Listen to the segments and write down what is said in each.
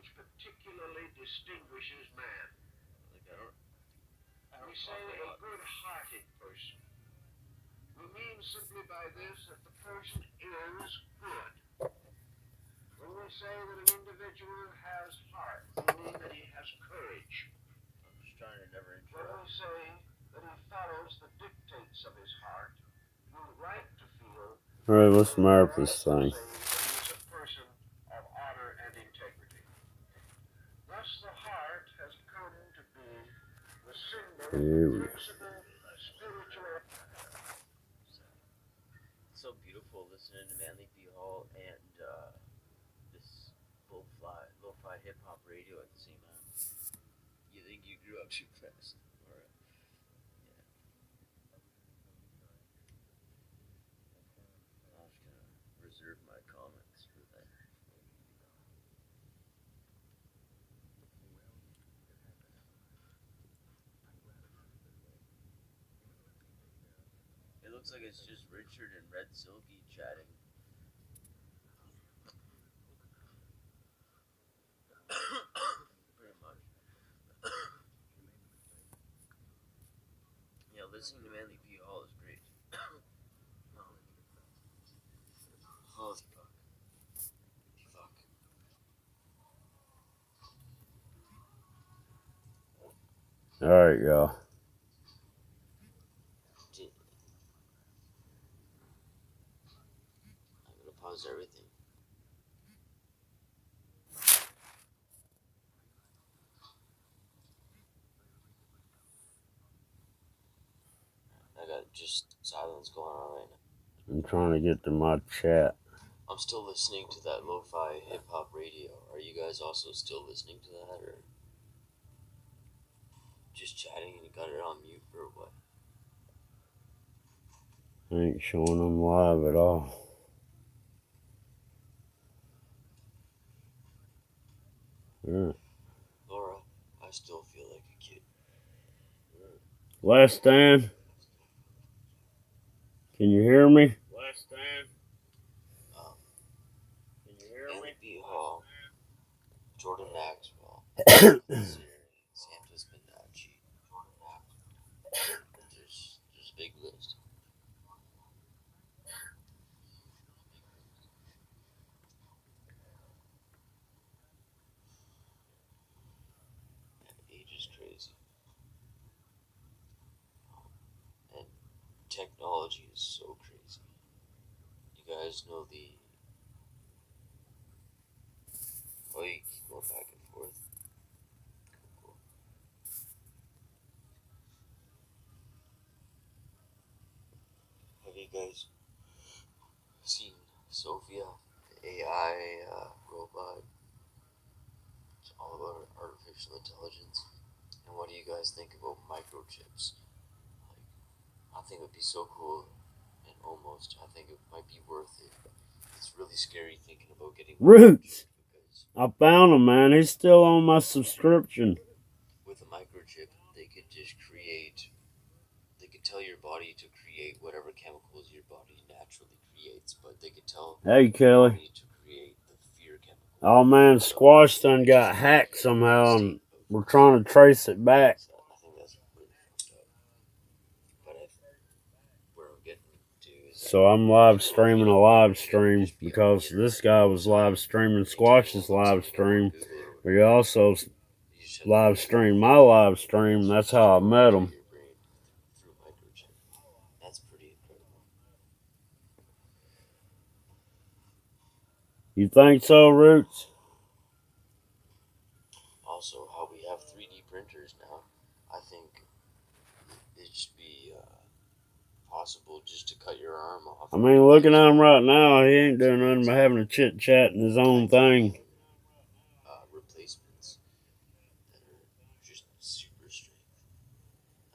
which particularly distinguishes man. Like I don't We say a good-hearted person. We mean simply by this that the person is good. When we say that an individual has heart, we mean that he has courage. I'm just trying to never When interrupt. we say that he follows the dictates of his heart, we're right to feel. All right, let's mark this thing. He is a person of honor and integrity. Thus, the heart has come to be the symbol, principle, spiritual. It's so beautiful listening to Manly P. Hall and this lo-fi hip-hop radio at the same time. You think you grew up too fast? Or, yeah. I'm just gonna reserve my comments for that. It looks like it's just Richard and Red Silky chatting. Pretty much. Yeah, listening to Manly P. Hall is great. Holy fuck. All right, y'all. I'm gonna pause everything. I got just silence going on right now. I'm trying to get to my chat. I'm still listening to that lo-fi hip-hop radio. Are you guys also still listening to that, or just chatting and you got it on mute, or what? I ain't showing them live at all. Yeah. Laura, I still feel like a kid. Last stand. Can you hear me? Last stand. Can you hear Manly P. Hall, Jordan Maxwell, Santos Bonacci, Jordan Maxwell. There's a big list. Age is crazy. And technology is so crazy. You guys know the... Oh, you keep going back and forth. Cool. Have you guys seen Sophia, the AI robot? It's all about artificial intelligence. And what do you guys think about microchips? I think it would be so cool, and I think it might be worth it. It's really scary thinking about getting Roots. I found him, man. He's still on my subscription. With a microchip, they could just they could tell your body to create whatever chemicals your body naturally creates, but they could tell Hey, Kelly. your body to create the fear chemicals. Oh, man, Squash done got hacked somehow, and we're trying to trace it back. I think that's really fucked up. But where I'm getting to is... So I'm live streaming a live stream because this guy was live streaming Squash's live stream. We also live streamed my live stream. That's how I met him. That's pretty incredible. You think so, Roots? Also, how we have 3D printers now, I think it should be possible just to cut your arm off. I mean, looking at him right now, he ain't doing nothing but having a chit chat in his own thing. Replacements that are just super strength.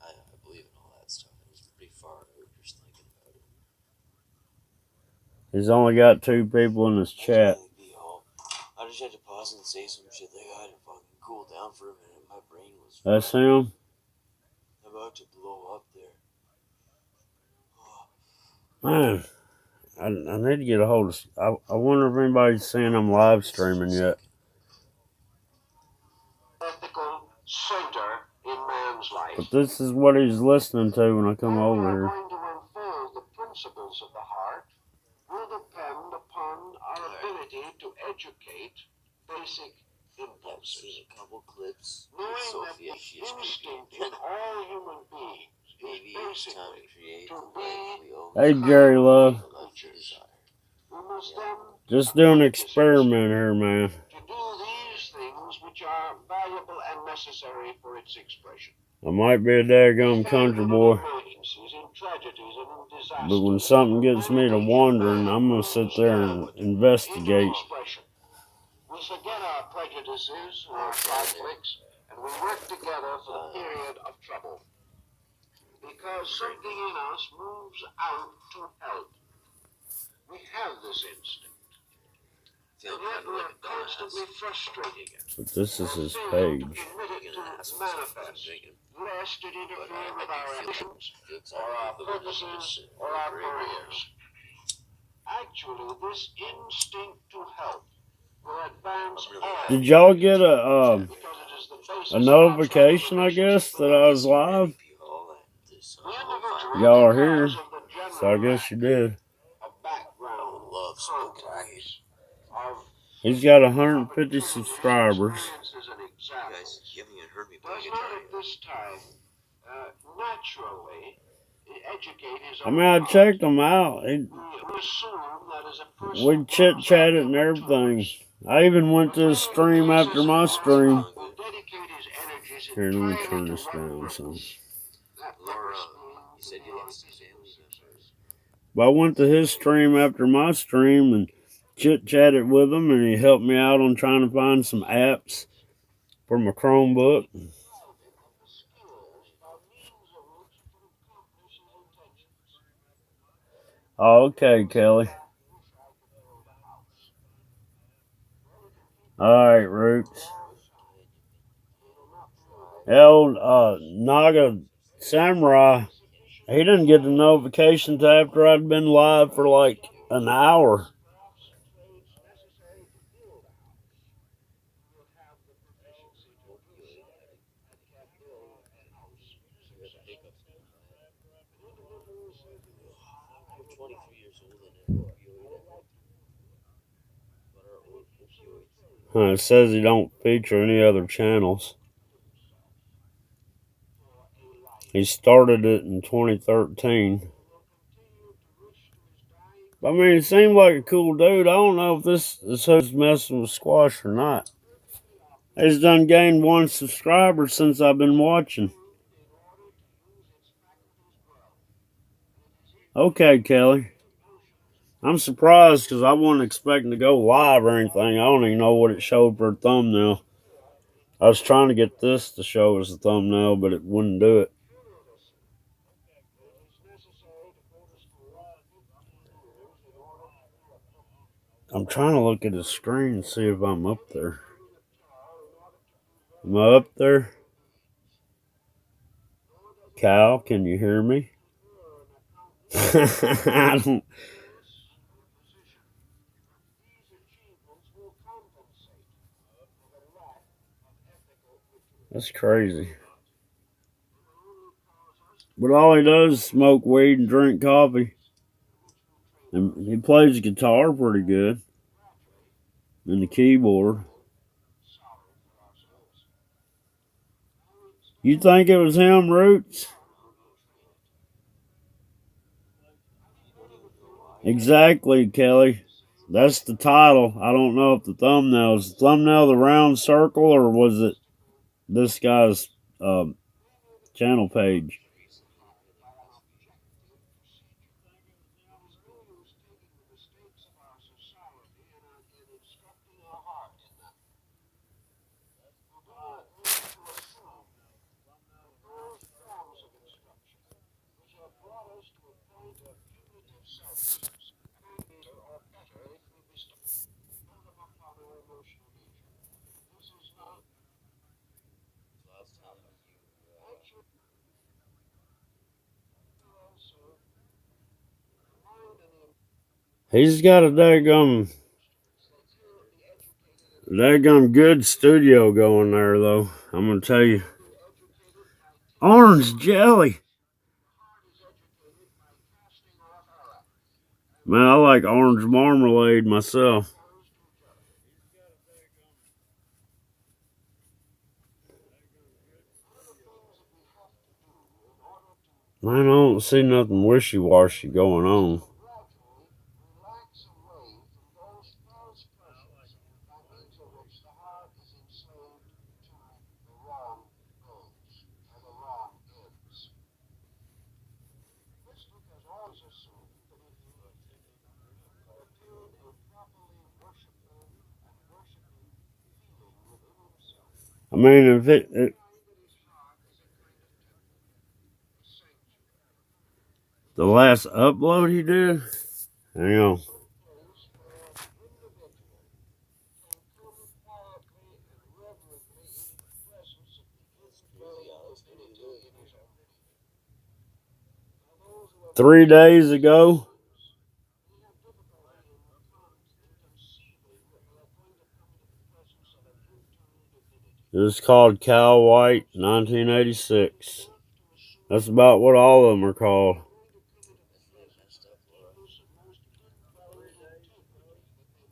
I believe in all that stuff. It was pretty far out just thinking about it. He's only got 2 people in his chat. I just had to pause and say some shit. Like, I had to fucking cool down for a minute. My brain was... That's him? about to blow up there. Man, I need to get a hold of... I wonder if anybody's seen him live streaming yet. center in man's life. But this is what he's listening to when I come How over we are here. going to unfold the principles of the heart will depend upon our ability to educate basic I've impulses. seen a couple clips with Knowing that Sophia. the She's instinct creepy. in all human beings Maybe is it's time to basically create to the be life we always Hey, Jerry Love. creatures. We must then Just do an experiment here, man. to do these things which are valuable and necessary for its expression. I might be a daggum country boy, Emergencies, in tragedies, and in disasters. but when something gets me to wondering, I'm gonna sit there and investigate. We forget our prejudices and our conflicts, and we work together for the period of trouble. Because something in us moves out to help. We have this instinct, Feel and yet kind of we like are a dumbass. constantly frustrating it. But this is his Or page. failing to permit it Being to an asshole, so I'm manifest, drinking. lest it interfere But I with do our feel ambitions, it's or our all over the purposes, shit. or our Very well. careers. Actually, this instinct to help will advance I'm really all. Did y'all get because it is the basis a of our notification, I guess, relationship that with I others. was live? The individual, Y'all are because here, of the so I general guess you did. lack of background, Love smoking contacts, of He's got 150 subscribers. experiences and You examples, guys, you haven't even heard me play does guitar not at yet. this time naturally educate his I own mean, I heart. checked him out. We assume that as a person We grows up chit-chatted and and everything. matures, I even went to his stream after my stream. will dedicate his energies Here, let me entirely turn to this one down purpose. some. That Laura, purpose you said you lost some family members. But I went to his stream after my stream and chit-chatted with him, and he helped me out on trying to find some apps for my Chromebook. Oh, okay, Kelly. Alright, Roots. Old Naga Samurai, he didn't get the notification till after I'd been live for like an hour. We're 23 years old and an opioid. What are opioids? It says he don't feature any other channels. He started it in 2013. I mean, he seemed like a cool dude. I don't know if this is who's messing with Squash or not. He's done gained 1 subscriber since I've been watching. Okay, Kelly. I'm surprised because I wasn't expecting to go live or anything. I don't even know what it showed for a thumbnail. I was trying to get this to show as a thumbnail, but it wouldn't do it. I'm trying to look at the screen and see if I'm up there. Am I up there? Cal, can you hear me? I don't. That's crazy. But all he does is smoke weed and drink coffee. And he plays guitar pretty good. And the keyboard. You think it was him, Roots? Exactly, Kelly. That's the title. I don't know if the thumbnail is the thumbnail the round circle or was it this guy's channel page. He's got a daggum daggum good studio going there, though. I'm gonna tell you. Orange jelly. Man, I like orange marmalade myself. Man, I don't see nothing wishy-washy going on. I mean, if the last upload he did, hang on. Three days ago. It was called Cal White 1986. That's about what all of them are called.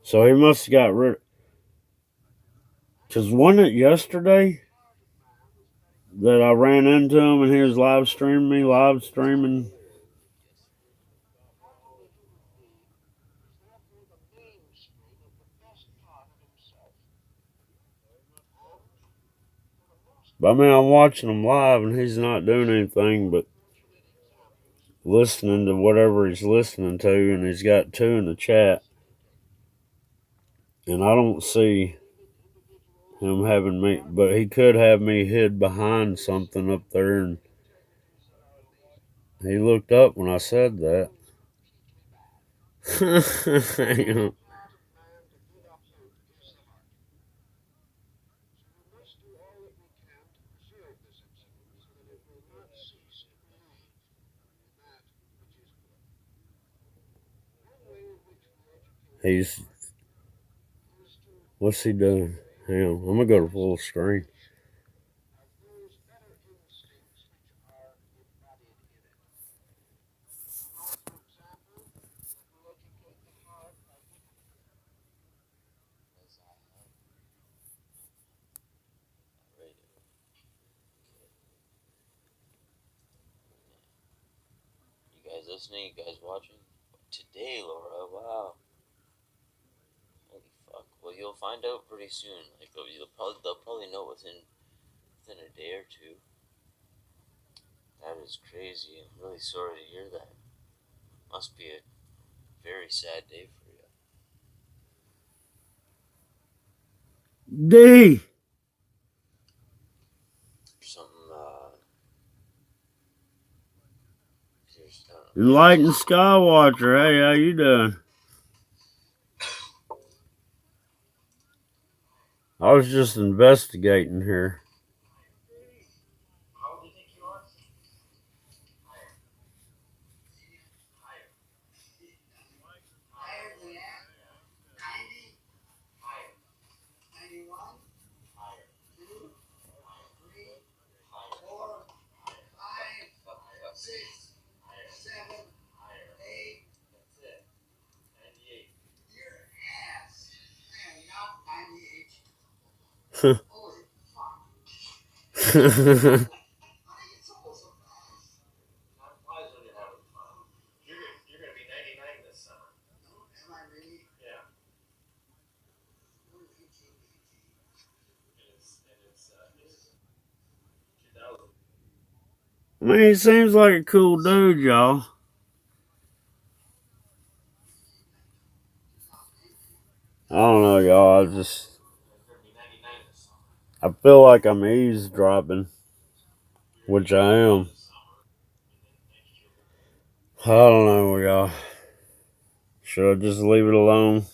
So he must have got rid. Because wasn't it yesterday that I ran into him and he was live streaming? But I mean, I'm watching him live and he's not doing anything but listening to whatever he's listening to, and he's got two in the chat. And I don't see him having me, but he could have me hid behind something up there, and he looked up when I said that. He's, what's he doing? Hang on, I'm gonna go to full screen. You guys listening? You guys watching? Today, Laura, wow. Holy fuck. Well, you'll find out pretty soon. Like they'll probably know within a day or two. That is crazy. I'm really sorry to hear that. Must be a very sad day for you. D. Something. Enlightened Skywatcher. Hey, how you doing? I was just investigating here. How old do you think you are? Higher than that? 90? Higher. 91? Higher. 2? 3? 4? 5? 6? 7? 8? That's it. 98. Your ass. I am not 98. Holy fuck. Why are you so surprised? I'm surprised when you're having fun. You're going to be 99 this summer. Am I really? Yeah. It's 2000. I mean, he seems like a cool dude, y'all. I don't know, y'all. I feel like I'm eavesdropping, which I am. I don't know, y'all. Should I just leave it alone?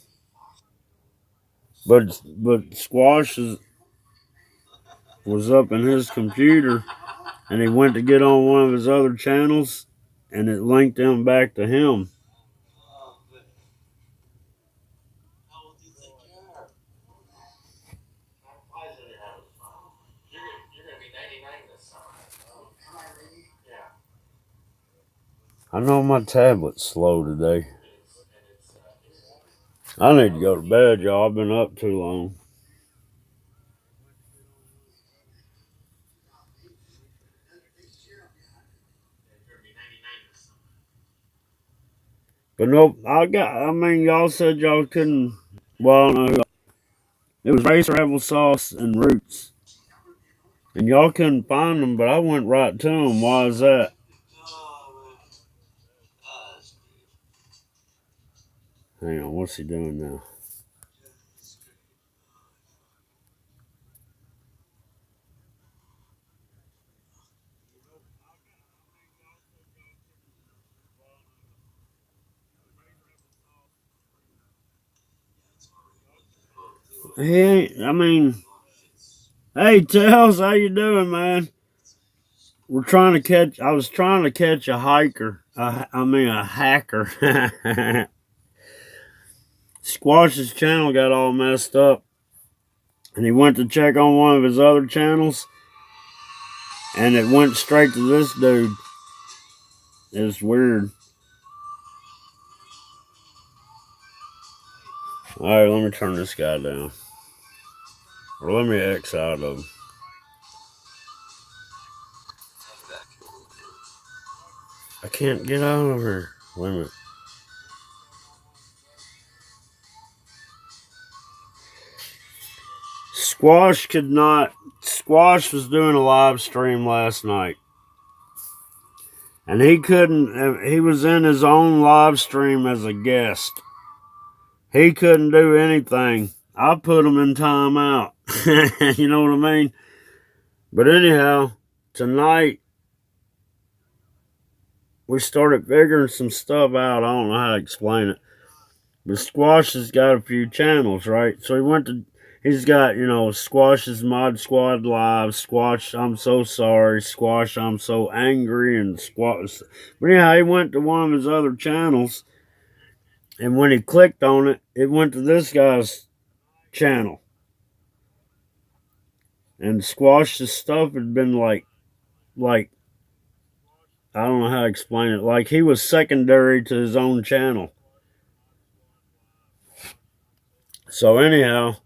But Squash was up in his computer, and he went to get on one of his other channels, and it linked him back to him. I know my tablet's slow today. I need to go to bed, y'all. I've been up too long. But nope, I mean, y'all said y'all couldn't. Well, I don't know. It was Racer Applesauce and Roots. And y'all couldn't find them, but I went right to them. Why is that? Hang on, what's he doing now? He ain't, I mean, hey, Tails, how you doing, man? I was trying to catch a hiker. A hacker. Squash's channel got all messed up. And he went to check on one of his other channels. And it went straight to this dude. It's weird. Alright, let me turn this guy down. Or let me X out of him. I can't get out of here. Wait a minute. Squash was doing a live stream last night. And he was in his own live stream as a guest. He couldn't do anything. I put him in timeout. You know what I mean? But anyhow, tonight, we started figuring some stuff out. I don't know how to explain it. But Squash has got a few channels, right? So he's got, Squash's Mod Squad Live, Squash, I'm so sorry, Squash, I'm so angry, and Squash. But anyhow, he went to one of his other channels, and when he clicked on it, it went to this guy's channel. And Squash's stuff had been like, I don't know how to explain it. Like he was secondary to his own channel. So anyhow,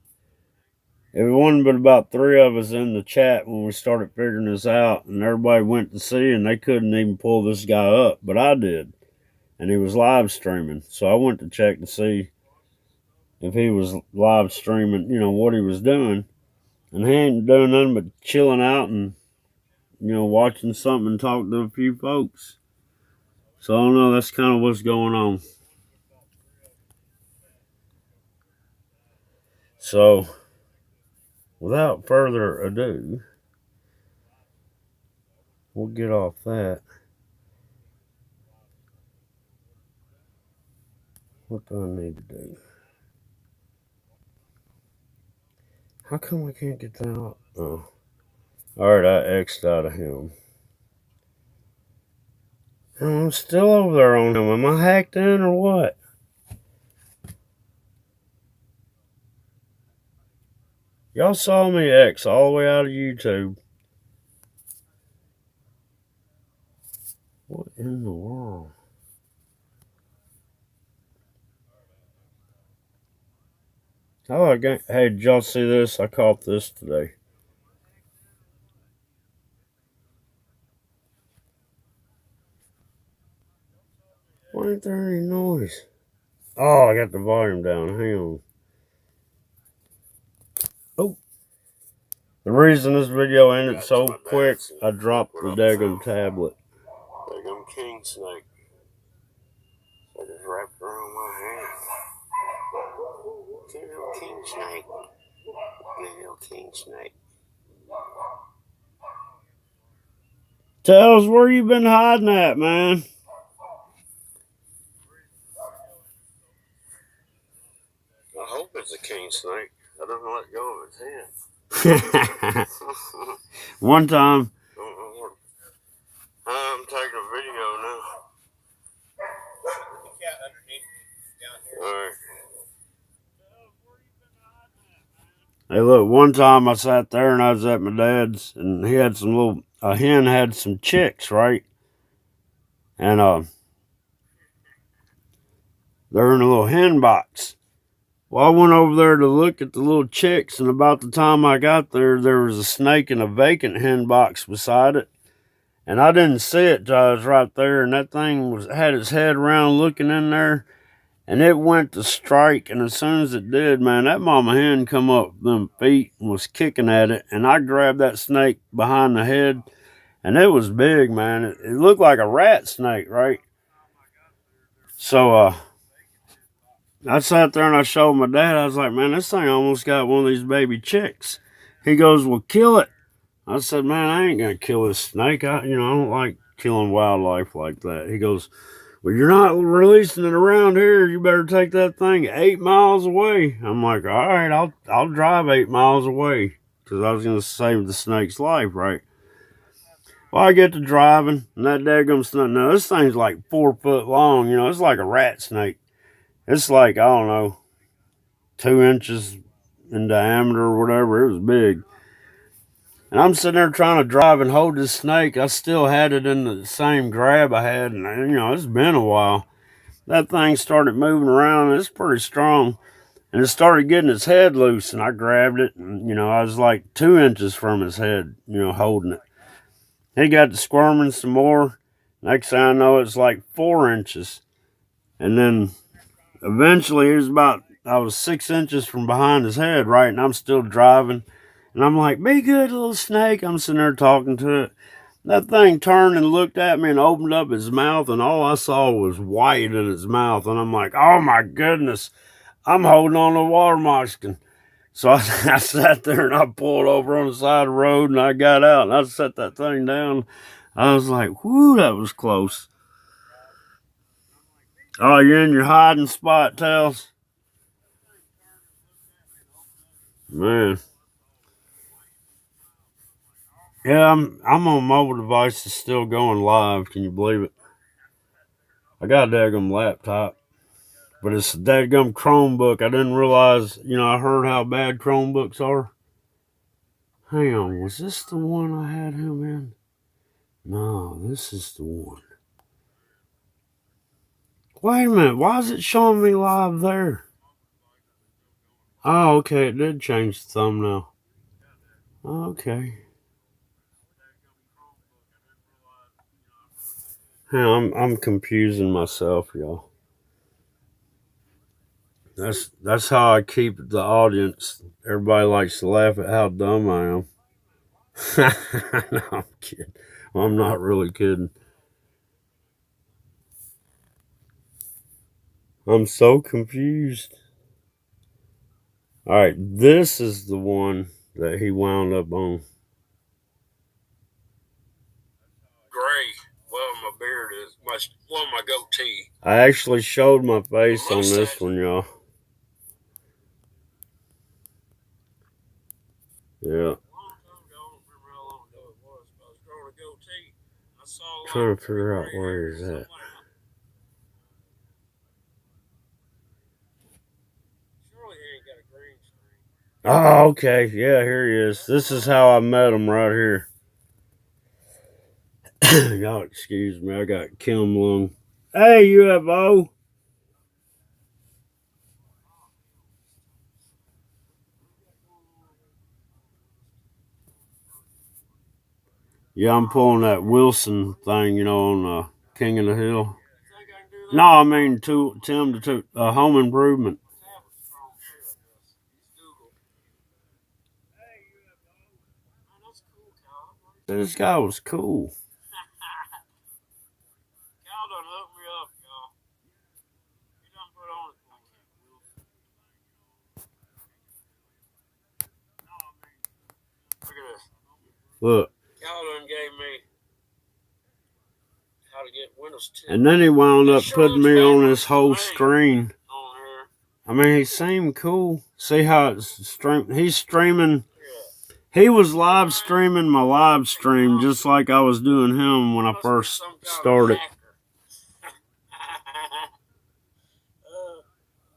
it wasn't but about 3 of us in the chat when we started figuring this out, and everybody went to see, and they couldn't even pull this guy up, but I did, and he was live streaming. So I went to check to see if he was live streaming, what he was doing, and he ain't doing nothing but chilling out and watching something and talking to a few folks. So I don't know. That's kind of what's going on. So, without further ado, we'll get off that. What do I need to do? How come we can't get that out? Oh. Alright, I X'd out of him. And I'm still over there on him. Am I hacked in or what? Y'all saw me X all the way out of YouTube. What in the world? Oh, hey, did y'all see this? I caught this today. Why ain't there any noise? Oh, I got the volume down. Hang on. Oh. The reason this video ended so quick, I dropped the daggum tablet. Daggum king snake. I just wrapped around my hand. Good old king snake. Good old king snake. Tells, where you been hiding at, man? I hope it's a king snake. I don't let go of his hand. One time. I'm taking a video now. Alright. Hey, look, one time I sat there and I was at my dad's, and he had a hen had some chicks, right? And They're in a little hen box. Well, I went over there to look at the little chicks, and about the time I got there, there was a snake in a vacant hen box beside it. And I didn't see it till I was right there, and that thing had its head around looking in there, and it went to strike, and as soon as it did, man, that mama hen come up them feet and was kicking at it, and I grabbed that snake behind the head, and it was big, man. It looked like a rat snake, right? So, I sat there and I showed my dad. I was like, man, this thing almost got one of these baby chicks. He goes, well, kill it. I said, man, I ain't gonna kill this snake. I don't like killing wildlife like that. He goes, well, you're not releasing it around here. You better take that thing 8 miles away. I'm like, all right, I'll drive 8 miles away because I was gonna save the snake's life, right? Well, I get to driving, and that daggum snake. Now this thing's like 4 foot long. It's like a rat snake. It's like, I don't know, 2 inches in diameter or whatever. It was big. And I'm sitting there trying to drive and hold this snake. I still had it in the same grab I had, and it's been a while. That thing started moving around, and it's pretty strong. And it started getting its head loose, and I grabbed it, and I was like 2 inches from his head, holding it. He got to squirming some more. Next thing I know, it's like 4 inches. And then eventually I was 6 inches from behind his head, right? And I'm still driving. And I'm like, be good, little snake. I'm sitting there talking to it. That thing turned and looked at me and opened up its mouth, and all I saw was white in its mouth. And I'm like, oh my goodness, I'm holding on to a water moccasin. So I sat there and I pulled over on the side of the road and I got out and I set that thing down. I was like, whoo, that was close. Oh, you're in your hiding spot, Tails? Man. Yeah, I'm on mobile devices still going live. Can you believe it? I got a daggum laptop, but it's a daggum Chromebook. I didn't realize, I heard how bad Chromebooks are. Hang on, was this the one I had him in? No, this is the one. Wait a minute, why is it showing me live there? Oh, okay, it did change the thumbnail. Okay. Yeah, I'm confusing myself, y'all. That's how I keep the audience. Everybody likes to laugh at how dumb I am. No, I'm kidding. Well, I'm not really kidding. I'm so confused. All right, this is the one that he wound up on. Gray. Well, my beard is my goatee. I actually showed my face on this one, y'all. Yeah. Trying to figure out where he's at. Oh, okay. Yeah, here he is. This is how I met him right here. Y'all excuse me. I got Kim Lung. Hey, UFO. Yeah, I'm pulling that Wilson thing, on King of the Hill. No, I mean Tim to Home Improvement. This guy was cool. Cal done hooked me up, y'all. He done put on it. Look at this. Look. Cal done gave me how to get Windows 10. And then he wound up putting me on this whole screen. I mean, he seemed cool. See how it's stream? He's streaming. He was live streaming my live stream just like I was doing him when I first started.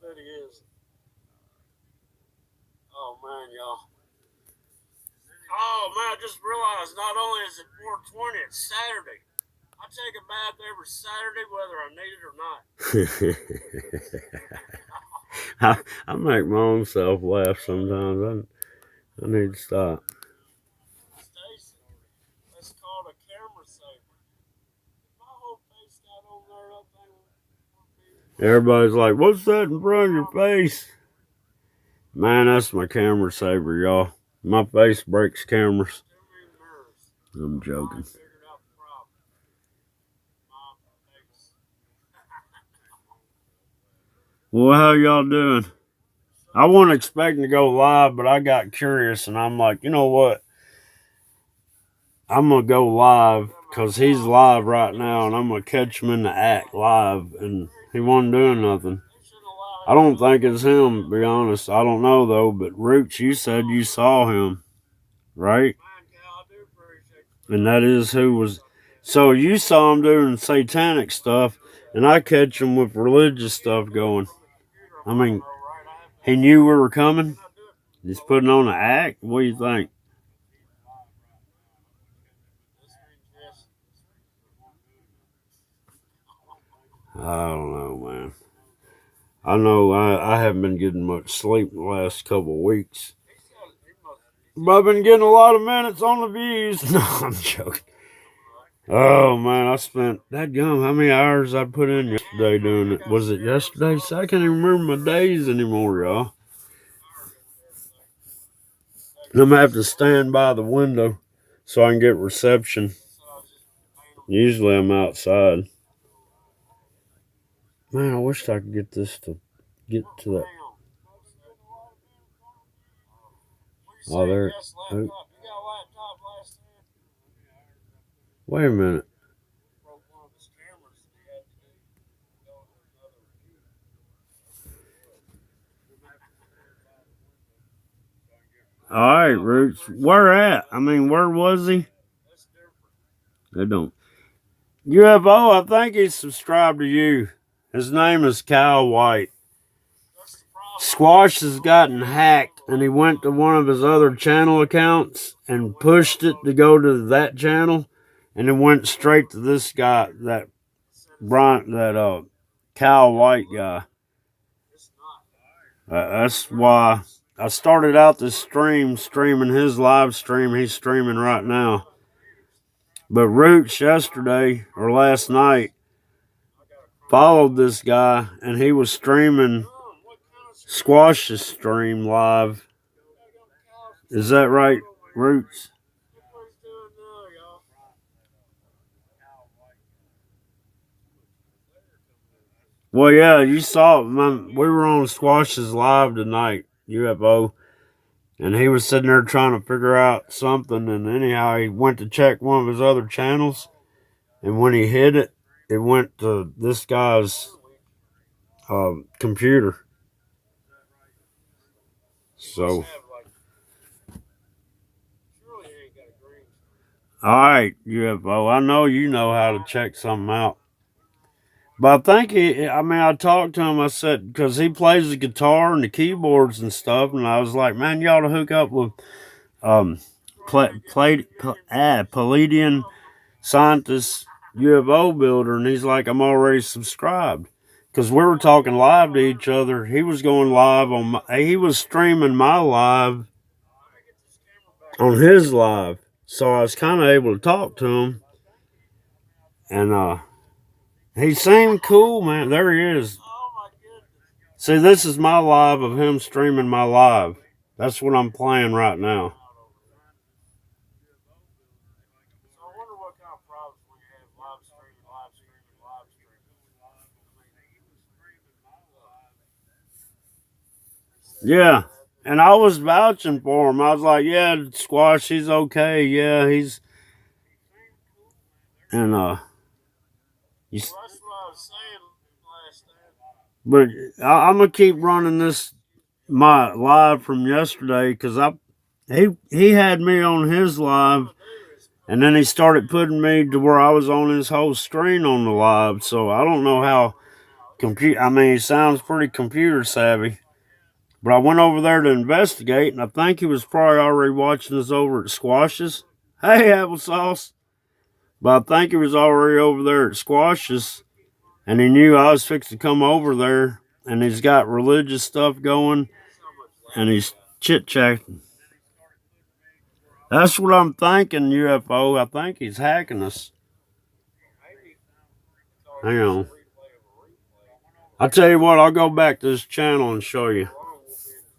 There he is. Oh man, y'all. Oh man, I just realized not only is it 420, it's Saturday. I take a bath every Saturday, whether I need it or not. I make my own self laugh sometimes. I need to stop. Stacy, that's called a camera saver. My whole face got on there, that thing would be. Everybody's like, "What's that in front of your face?" Man, that's my camera saver, y'all. My face breaks cameras. Too many nerves. I'm joking. I figured out the problem. My face. Well, how y'all doing? I wasn't expecting to go live, but I got curious, and I'm like, you know what? I'm gonna go live because he's live right now, and I'm gonna catch him in the act live, and he wasn't doing nothing. I don't think it's him, to be honest. I don't know though, but Roots, you said you saw him, right? And that is who was. So you saw him doing satanic stuff, and I catch him with religious stuff going. I mean, he knew we were coming. He's putting on an act. What do you think? I don't know, man. I know I haven't been getting much sleep the last couple of weeks. But I've been getting a lot of minutes on the views. No, I'm joking. Oh, man, I spent that gum. How many hours I put in yesterday doing it? Was it yesterday? So I can't even remember my days anymore, y'all. I'm going to have to stand by the window so I can get reception. Usually I'm outside. Man, I wish I could get this to get to that. Oh, there. Oh. Wait a minute. All right, Roots. Where at? I mean, where was he? They don't. UFO, I think he's subscribed to you. His name is Kyle White. Squash has gotten hacked, and he went to one of his other channel accounts and pushed it to go to that channel, and it went straight to this guy, that Kyle White guy. That's why I started out this streaming his live stream. He's streaming right now. But Roots yesterday or last night followed this guy, and he was streaming Squash's stream live. Is that right, Roots? Well, yeah, you saw it. We were on Squash's live tonight, UFO, and he was sitting there trying to figure out something, and anyhow, he went to check one of his other channels, and when he hit it, it went to this guy's computer. So, all right, UFO, I know you know how to check something out. But I think I talked to him, I said, because he plays the guitar and the keyboards and stuff, and I was like, man, you ought to hook up with Palladian Scientist UFO Builder, and he's like, I'm already subscribed. Because we were talking live to each other. He was going live he was streaming my live on his live. So I was kind of able to talk to him. And, he seemed cool, man. There he is. See, this is my live of him streaming my live. That's what I'm playing right now. So I wonder what kind of problems we have live streaming. Yeah, and I was vouching for him. I was like, yeah, Squash, he's okay. Yeah, he's... And, that's what I was saying last time. But I'm going to keep running my live from yesterday, because he had me on his live, and then he started putting me to where I was on his whole screen on the live. So I don't know how he sounds pretty computer savvy. But I went over there to investigate, and I think he was probably already watching us over at Squash's. Hey, Applesauce. But I think he was already over there at Squash's, and he knew I was fixing to come over there, and he's got religious stuff going, and he's chit-chatting. That's what I'm thinking, UFO. I think he's hacking us. Hang on. I'll tell you what, I'll go back to this channel and show you.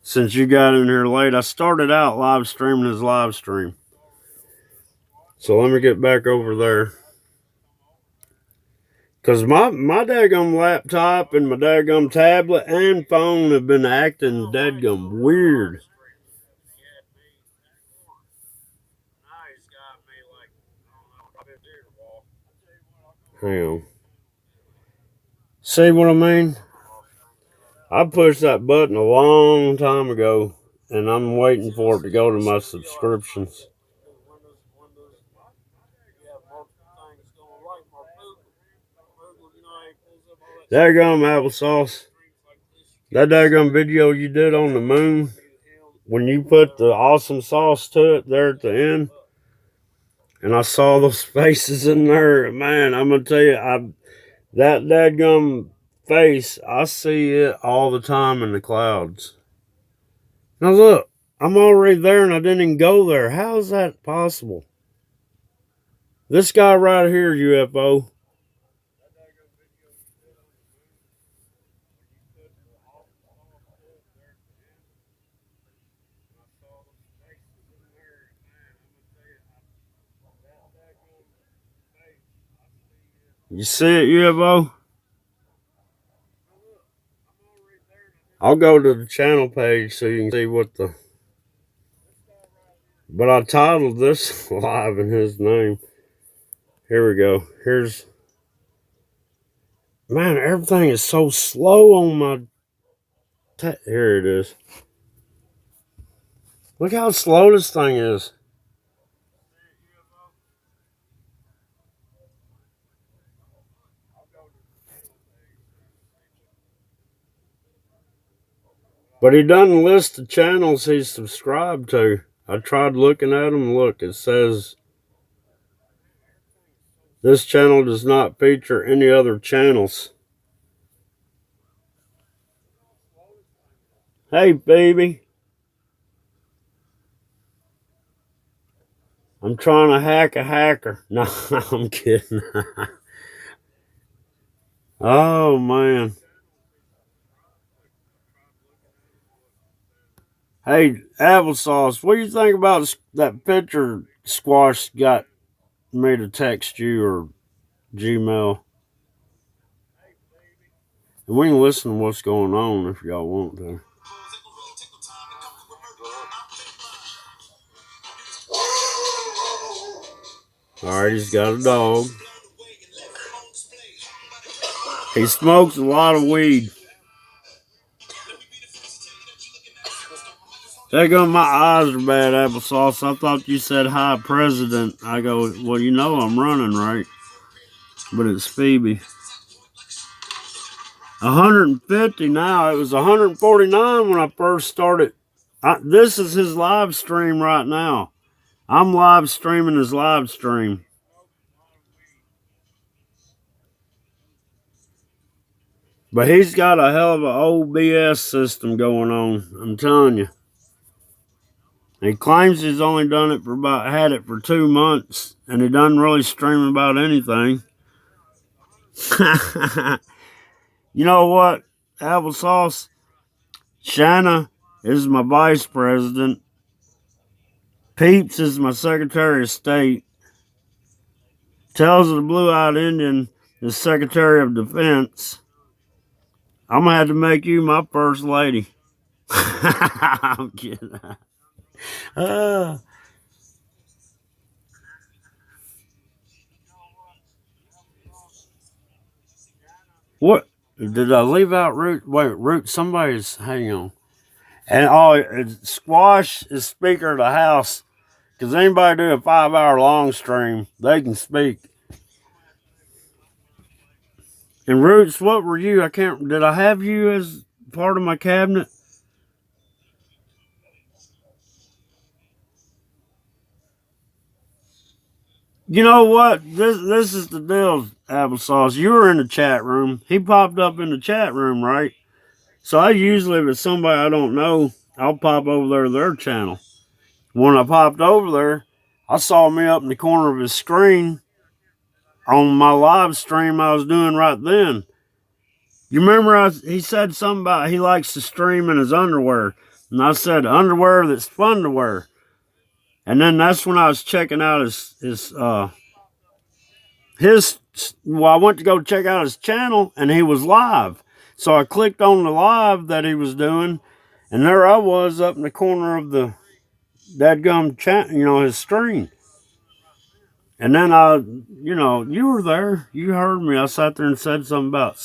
Since you got in here late, I started out live streaming his live stream. So let me get back over there. Because my daggum laptop and my daggum tablet and phone have been acting daggum weird. Hang on. See what I mean? I pushed that button a long time ago, and I'm waiting for it to go to my subscriptions. Daggum applesauce. That daggum video you did on the moon, when you put the awesome sauce to it there at the end, and I saw those faces in there, man, I'm going to tell you, that daggum face, I see it all the time in the clouds. Now look, I'm already there and I didn't even go there. How is that possible? This guy right here, UFO. You see it, UFO? I'll go to the channel page so you can see what the... But I titled this live in his name. Here we go. Here's... Man, everything is so slow on my... Here it is. Look how slow this thing is. But he doesn't list the channels he's subscribed to. I tried looking at them. Look, it says, this channel does not feature any other channels. Hey, baby. I'm trying to hack a hacker. No, I'm kidding. Oh, man. Hey, applesauce, what do you think about that picture Squash got me to text you or Gmail? And we can listen to what's going on if y'all want to. Alright, he's got a dog. He smokes a lot of weed. There go, my eyes are bad, applesauce. I thought you said hi, President. I go, well, you know I'm running, right? But it's Phoebe. 150 now. It was 149 when I first started. This is his live stream right now. I'm live streaming his live stream. But he's got a hell of an OBS system going on. I'm telling you. He claims he's only done it for had it for 2 months, and he doesn't really stream about anything. You know what, applesauce? Shanna is my vice president. Peeps is my Secretary of State. Tales of the Blue-Eyed Indian is Secretary of Defense. I'm going to have to make you my first lady. I'm kidding. What? Did I leave out Root? Wait, Root, somebody's, hang on. And Squash is Speaker of the House. Because anybody do a 5-hour long stream, they can speak. And Roots, what were you? Did I have you as part of my cabinet? You know what? This is the deal, Applesauce. You were in the chat room. He popped up in the chat room, right? So I usually, if it's somebody I don't know, I'll pop over there to their channel. When I popped over there, I saw me up in the corner of his screen on my live stream I was doing right then. You remember he said something about he likes to stream in his underwear. And I said, underwear that's fun to wear. And then that's when I was checking out I went to go check out his channel and he was live. So I clicked on the live that he was doing, and there I was up in the corner of the dadgum chat, his screen. And then you were there. You heard me. I sat there and said something about,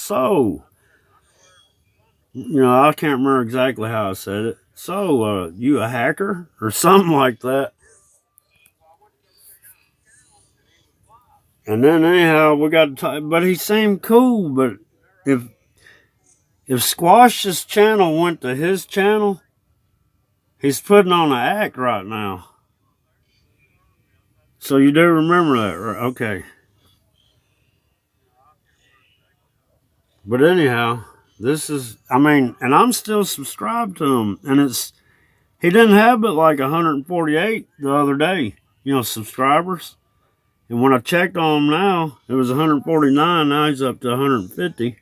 I can't remember exactly how I said it. So, you a hacker? Or something like that. And then anyhow, we got to talk, but he seemed cool. But if Squash's channel went to his channel, he's putting on an act right now. So you do remember that, right? Okay. But anyhow, and I'm still subscribed to him. And he didn't have but like 148 the other day, subscribers. And when I checked on him now, it was 149. Now he's up to 150.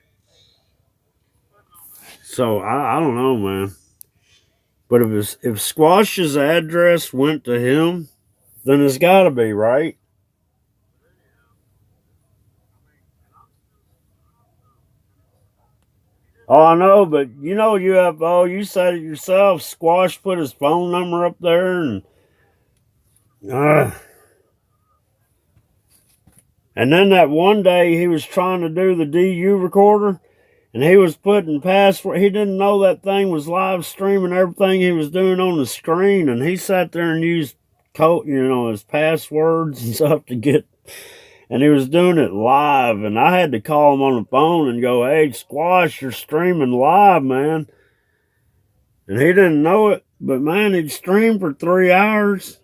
So I don't know, man. But if Squash's address went to him, then it's got to be, right? Oh, I know, but UFO, you said it yourself. Squash put his phone number up there, and then that one day he was trying to do the DU recorder, and he was putting password. He didn't know that thing was live streaming everything he was doing on the screen, and he sat there and used code, his passwords and stuff to get. And he was doing it live, and I had to call him on the phone and go, "Hey, Squash, you're streaming live, man." And he didn't know it, but man, he'd stream for 3 hours.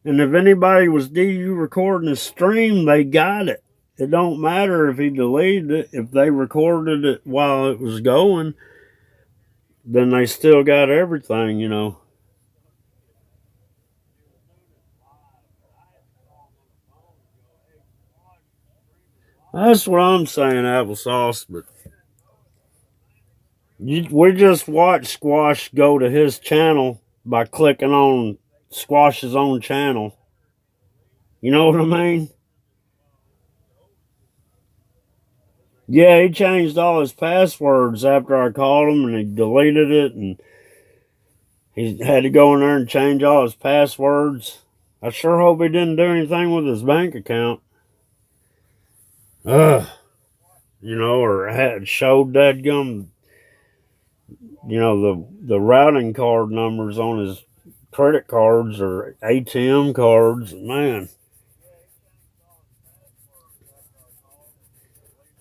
And if anybody was DU recording the stream, they got it. It don't matter if he deleted it. If they recorded it while it was going, then they still got everything, That's what I'm saying, Applesauce. But we just watched Squash go to his channel by clicking on Squash's own channel. You know what I mean? Yeah, he changed all his passwords after I called him, and he deleted it, and he had to go in there and change all his passwords. I sure hope he didn't do anything with his bank account. Or had showed dadgum, the routing card numbers on his credit cards or ATM cards, man.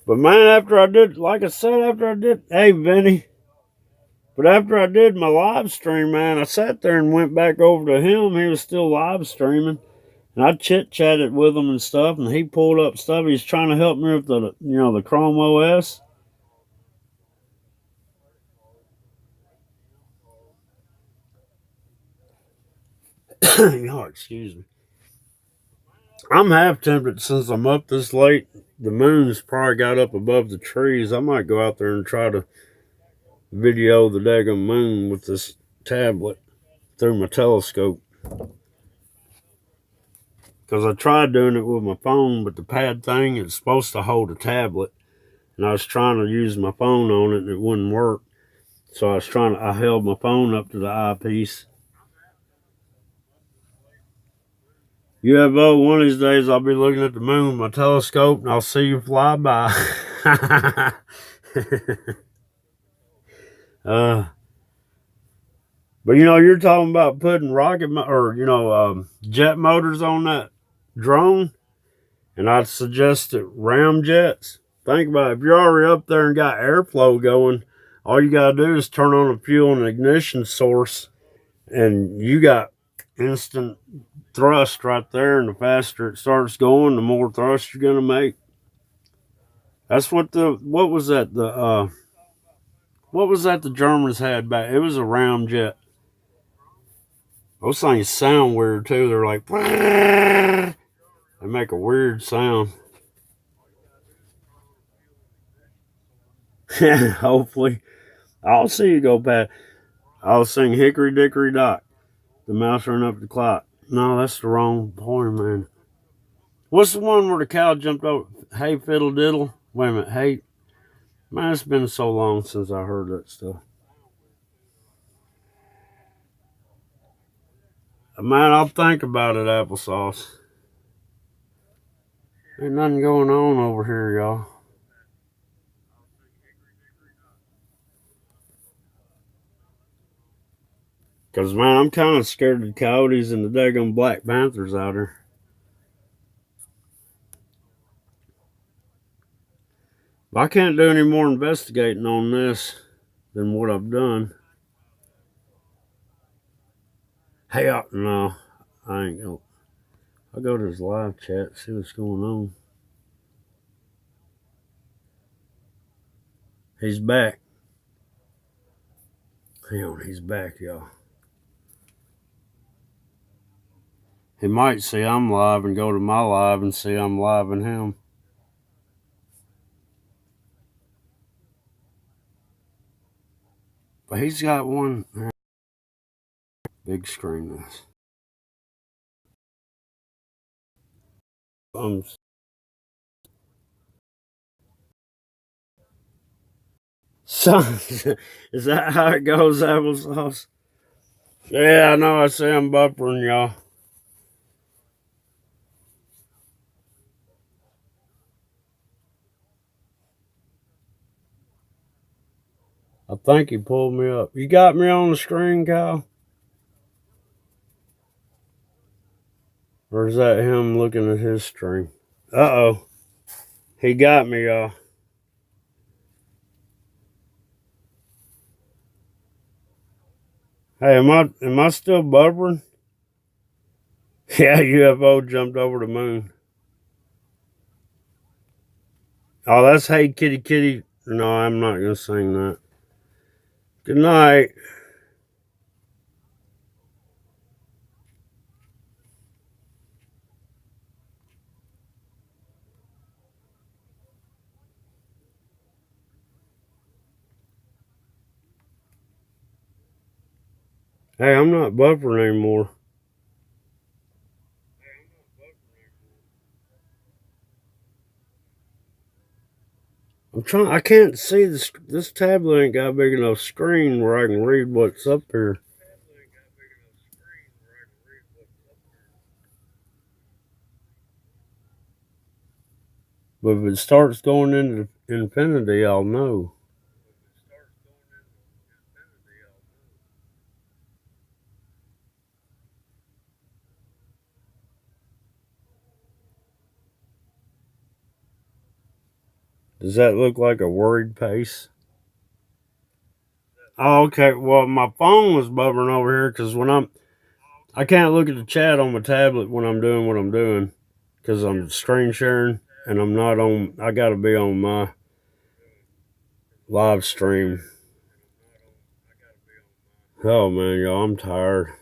But man, after I did, hey Vinny, but after I did my live stream, man, I sat there and went back over to him. He was still live streaming. And I chit-chatted with him and stuff, and he pulled up stuff. He's trying to help me with the Chrome OS. Excuse me. I'm half tempted since I'm up this late. The moon's probably got up above the trees. I might go out there and try to video the daggum moon with this tablet through my telescope. Because I tried doing it with my phone, but the pad thing is supposed to hold a tablet. And I was trying to use my phone on it, and it wouldn't work. So I held my phone up to the eyepiece. UFO, one of these days I'll be looking at the moon with my telescope, and I'll see you fly by. But you're talking about putting jet motors on that drone, and I'd suggest it ramjets. Think about it. If you're already up there and got airflow going, all you gotta do is turn on a fuel and ignition source, and you got instant thrust right there, and the faster it starts going, the more thrust you're gonna make. That's what what was that the Germans had back? It was a ramjet. Those things sound weird too. They're like they make a weird sound. Hopefully, I'll see you go past. I'll sing Hickory Dickory Dock. The mouse ran up the clock. No, that's the wrong poem, man. What's the one where the cow jumped over? Hey, fiddle diddle. Wait a minute. Hey, man, it's been so long since I heard that stuff. Man, I'll think about it, applesauce. Ain't nothing going on over here, y'all. Because, man, I'm kind of scared of the coyotes and the daggone Black Panthers out here. But I can't do any more investigating on this than what I've done. Hey, no, I ain't going. I'll go to his live chat, see what's going on. He's back. Hang on, he's back, y'all. He might see I'm live and go to my live and see I'm live and him. But he's got one big screen. This. So, is that how it goes, applesauce? Yeah, I know. I see I'm buffering, y'all. I think he pulled me up. You got me on the screen, Kyle? Or is that him looking at his stream? Uh-oh. He got me, y'all. Hey, am I still bubbling? Yeah, UFO jumped over the moon. Oh, that's Hey Kitty Kitty. No, I'm not going to sing that. Good night. Hey, I'm not buffering anymore. I can't see this tablet ain't got a big enough screen where I can read what's up here. But if it starts going into infinity, I'll know. Does that look like a worried pace? Oh, okay. Well, my phone was bubbling over here because I can't look at the chat on my tablet when I'm doing what I'm doing because I'm screen sharing and I'm not on. I got to be on my live stream. Oh man, y'all, I'm tired.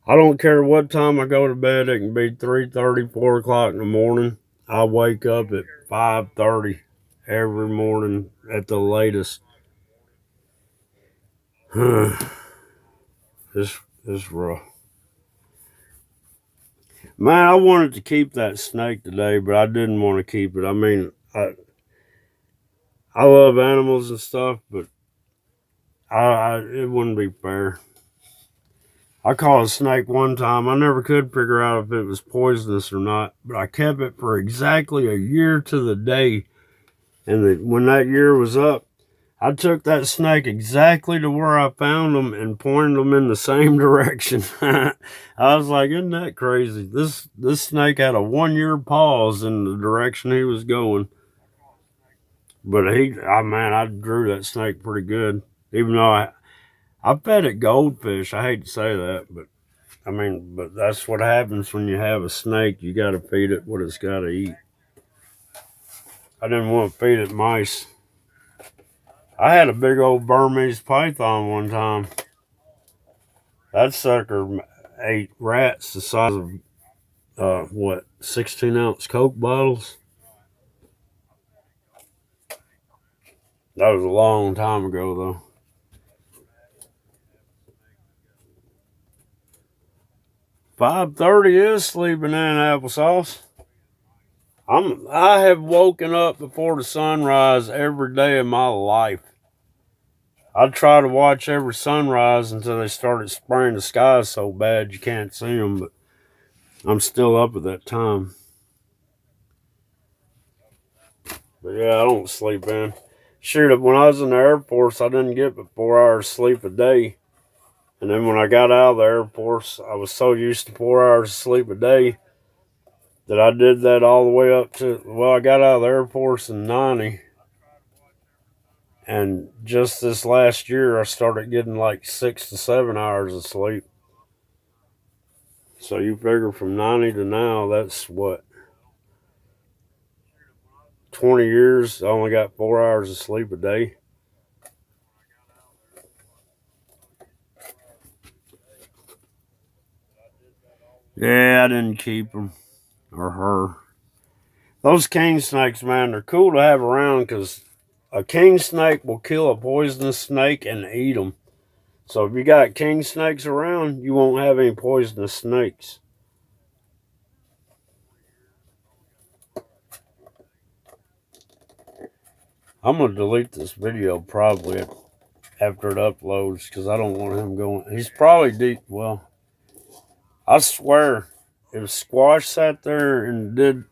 I don't care what time I go to bed. It can be 3:30, 4 o'clock in the morning. I wake up at 5:30 every morning at the latest. It's rough. Man, I wanted to keep that snake today, but I didn't want to keep it. I mean, I love animals and stuff, but it wouldn't be fair. I caught a snake one time. I never could figure out if it was poisonous or not, but I kept it for exactly a year to the day. And when that year was up, I took that snake exactly to where I found them and pointed them in the same direction. I was like, isn't that crazy? This snake had a 1 year pause in the direction he was going. But I drew that snake pretty good. Even though I fed it goldfish. I hate to say that, but I mean, but that's what happens when you have a snake. You got to feed it what it's got to eat. I didn't want to feed it mice. I had a big old Burmese python one time. That sucker ate rats the size of, 16-ounce Coke bottles? That was a long time ago, though. $5:30 is sleeping in applesauce. I have woken up before the sunrise every day of my life. I try to watch every sunrise until they started spraying the skies so bad you can't see them, but I'm still up at that time. But yeah, I don't sleep in. Shoot, when I was in the Air Force, I didn't get but 4 hours sleep a day. And then when I got out of the Air Force, I was so used to 4 hours of sleep a day that I did that all the way up to, I got out of the Air Force in 90. And just this last year, I started getting like 6 to 7 hours of sleep. So you figure from 90 to now, that's what? 20 years, I only got 4 hours of sleep a day. Yeah, I didn't keep them. Or her. Those king snakes, man, they're cool to have around because a king snake will kill a poisonous snake and eat them. So if you got king snakes around, you won't have any poisonous snakes. I'm going to delete this video probably after it uploads because I don't want him going. He's probably deep. Well, I swear, if Squash sat there and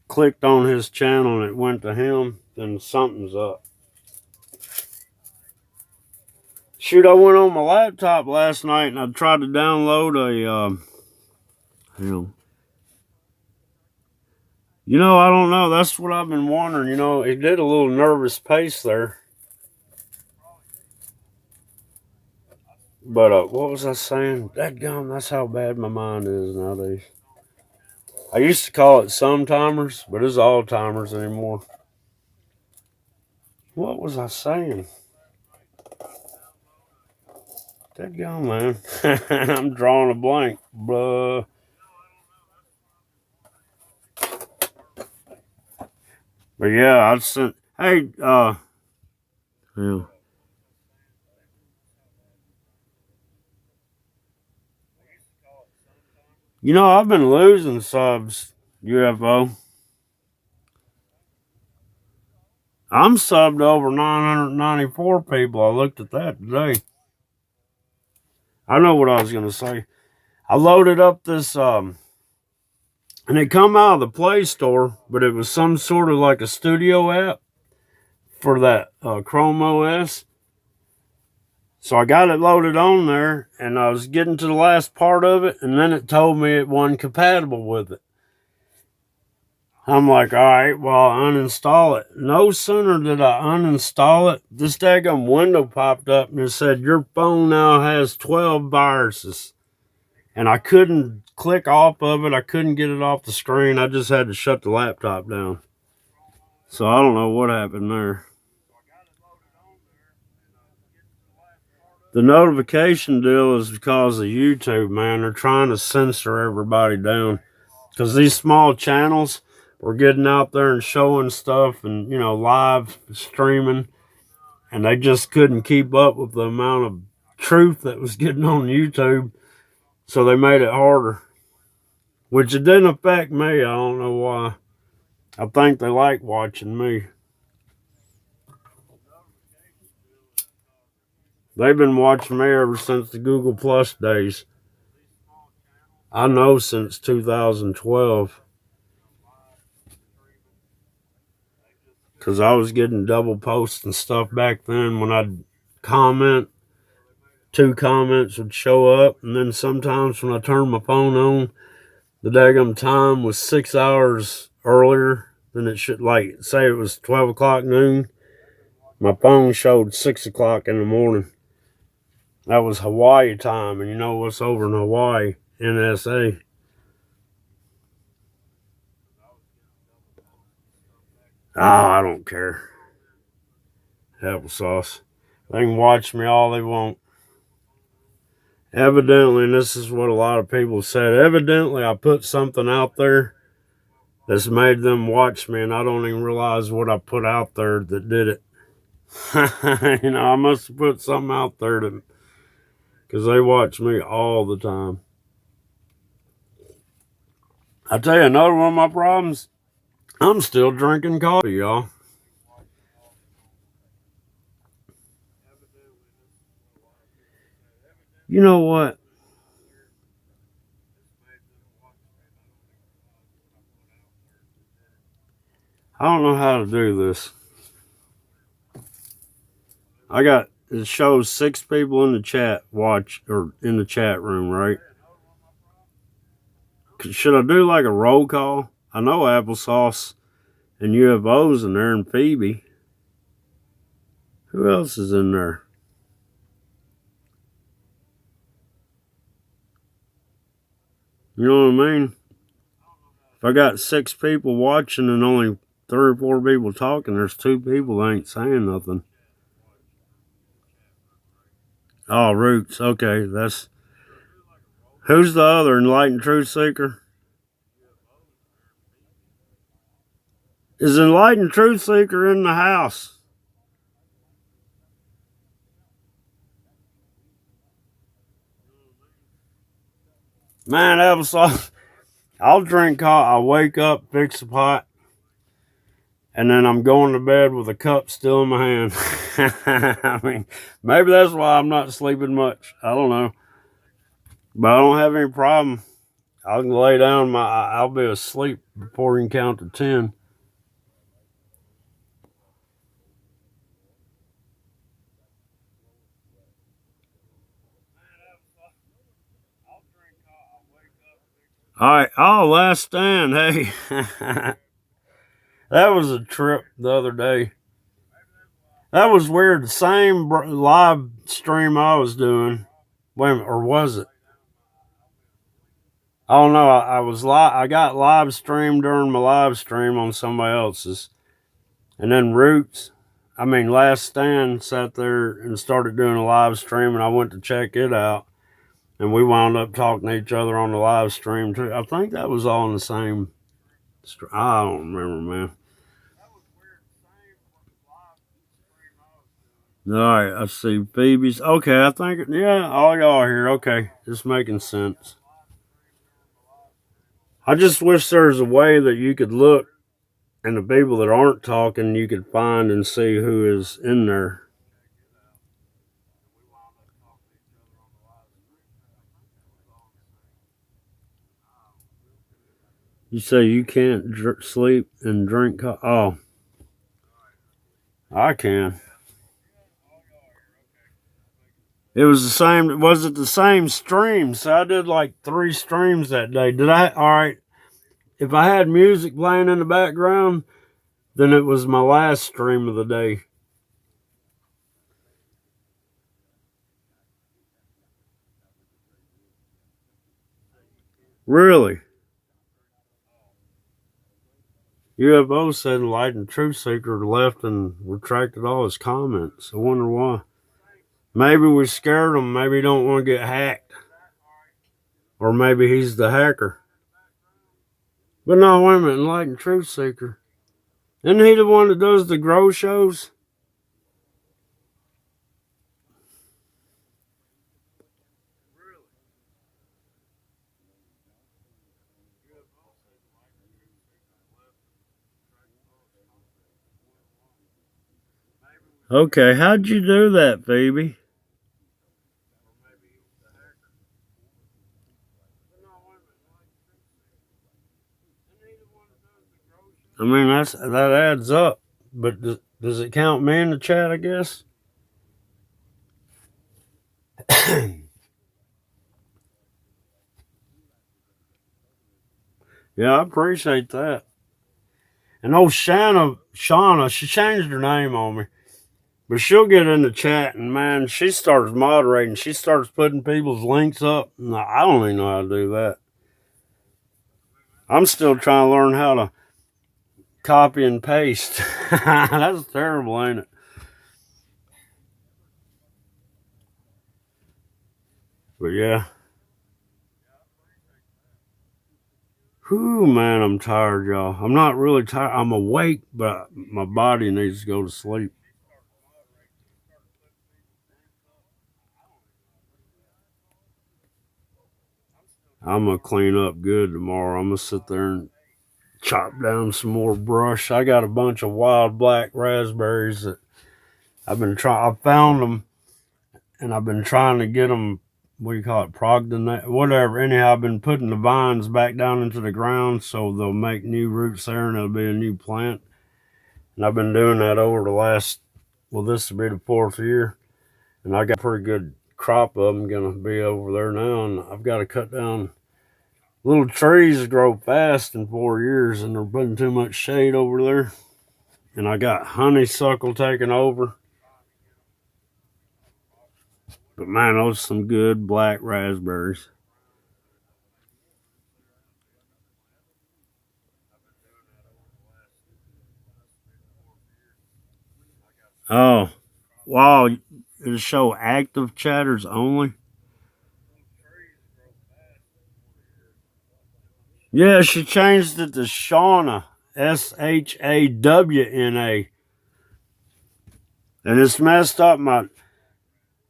clicked on his channel and it went to him, then something's up. Shoot, I went on my laptop last night and I tried to download I don't know. That's what I've been wondering. It did a little nervous pace there. But what was I saying? Dadgum, that's how bad my mind is nowadays. I used to call it sometimers, but it's all timers anymore. What was I saying? Dadgum, man. I'm drawing a blank. Blah. But yeah, I sent. Hey, yeah. I've been losing subs, UFO. I'm subbed to over 994 people. I looked at that today. I know what I was going to say. I loaded up this, and it come out of the Play Store, but it was some sort of like a studio app for that Chrome OS. So I got it loaded on there, and I was getting to the last part of it, and then it told me it wasn't compatible with it. I'm like, all right, well, I'll uninstall it. No sooner did I uninstall it, this daggum window popped up and it said, your phone now has 12 viruses. And I couldn't click off of it. I couldn't get it off the screen. I just had to shut the laptop down. So I don't know what happened there. The notification deal is because of YouTube, man. They're trying to censor everybody down. Because these small channels were getting out there and showing stuff and, live streaming. And they just couldn't keep up with the amount of truth that was getting on YouTube. So they made it harder. Which it didn't affect me. I don't know why. I think they like watching me. They've been watching me ever since the Google Plus days. I know since 2012. Because I was getting double posts and stuff back then when I'd comment. 2 comments would show up. And then sometimes when I turned my phone on, the daggum time was 6 hours earlier than it should. Like, say it was 12 o'clock noon. My phone showed 6 o'clock in the morning. That was Hawaii time, and you know what's over in Hawaii? NSA. Ah, I don't care. Applesauce. They can watch me all they want. Evidently, and this is what a lot of people said, evidently I put something out there that's made them watch me, and I don't even realize what I put out there that did it. You know, I must have put something out there that, because they watch me all the time. I tell you, another one of my problems, I'm still drinking coffee, y'all. You know what? I don't know how to do this. It shows 6 people in the chat watch, or in the chat room, right? Should I do like a roll call? I know Applesauce and UFO's in there, and Phoebe. Who else is in there? You know what I mean? If I got 6 people watching and only 3 or 4 people talking, there's 2 people that ain't saying nothing. Oh, Roots. Okay, that's... Who's the other Enlightened Truth Seeker? Is Enlightened Truth Seeker in the house? Man, Applesauce, I'll drink coffee. I'll wake up, fix a pot, and then I'm going to bed with a cup still in my hand. I mean, maybe that's why I'm not sleeping much. I don't know. But I don't have any problem. I can lay down. I'll be asleep before you can count to 10. All right. Oh, Last Stand. Hey. That was a trip the other day. That was weird. The same live stream I was doing. Wait a minute, or was it? I don't know. I got live streamed during my live stream on somebody else's. And then Last Stand sat there and started doing a live stream, and I went to check it out. And we wound up talking to each other on the live stream too. I think that was all in the same. I don't remember, man. All right, I see Phoebe's. Okay, I think, yeah, all y'all here. Okay, it's making sense. I just wish there was a way that you could look, and the people that aren't talking, you could find and see who is in there. You say you can't sleep and drink coffee? Oh, I can. It was the same. Was it the same stream? So I did like 3 streams that day. All right. If I had music playing in the background, then it was my last stream of the day. Really? UFO said Enlightened Truth Seeker left and retracted all his comments. I wonder why. Maybe we scared him. Maybe he don't want to get hacked. Or maybe he's the hacker. But no, wait a minute. Enlightened Truth Seeker. Isn't he the one that does the grow shows? Okay, how'd you do that, Phoebe? I mean, that adds up. But does it count me in the chat, I guess? Yeah, I appreciate that. And Shauna, she changed her name on me. But she'll get in the chat and man, she starts moderating. She starts putting people's links up. No, I don't even know how to do that. I'm still trying to learn how to copy and paste. That's terrible, ain't it? But yeah. Whew, man, I'm tired, y'all. I'm not really tired. I'm awake, but my body needs to go to sleep. I'm going to clean up good tomorrow. I'm going to sit there and chop down some more brush. I got a bunch of wild black raspberries that I've been trying. I found them, and I've been trying to get them, what do you call it, prognate, whatever. Anyhow, I've been putting the vines back down into the ground so they'll make new roots there and it'll be a new plant. And I've been doing that over the last, well, this will be the 4th year. And I got a pretty good crop of them going to be over there now. And I've got to cut down. Little trees grow fast in 4 years, and they're putting too much shade over there. And I got honeysuckle taking over. But man, those are some good black raspberries. Oh, wow. It'll show active chatters only. Yeah, she changed it to Shauna. Shawna. And it's messed up my...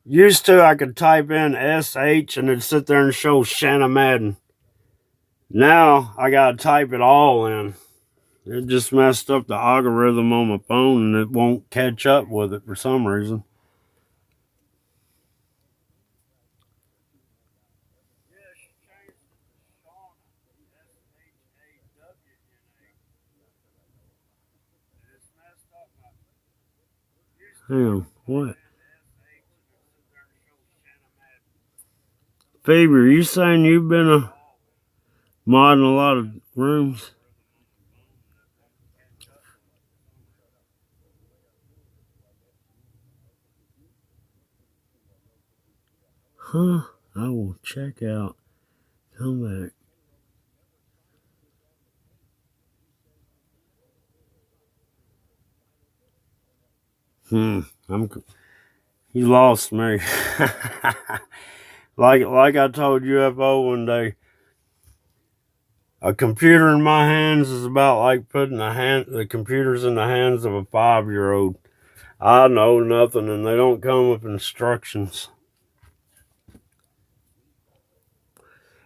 Used to, I could type in SH and it'd sit there and show Shanna Madden. Now, I gotta type it all in. It just messed up the algorithm on my phone and it won't catch up with it for some reason. Damn, what? Phoebe, are you saying you've been a mod in a lot of rooms? Huh? I will check out. Come back. You lost me. like I told UFO one day, a computer in my hands is about like putting the computers in the hands of a 5-year-old. I know nothing, and they don't come with instructions.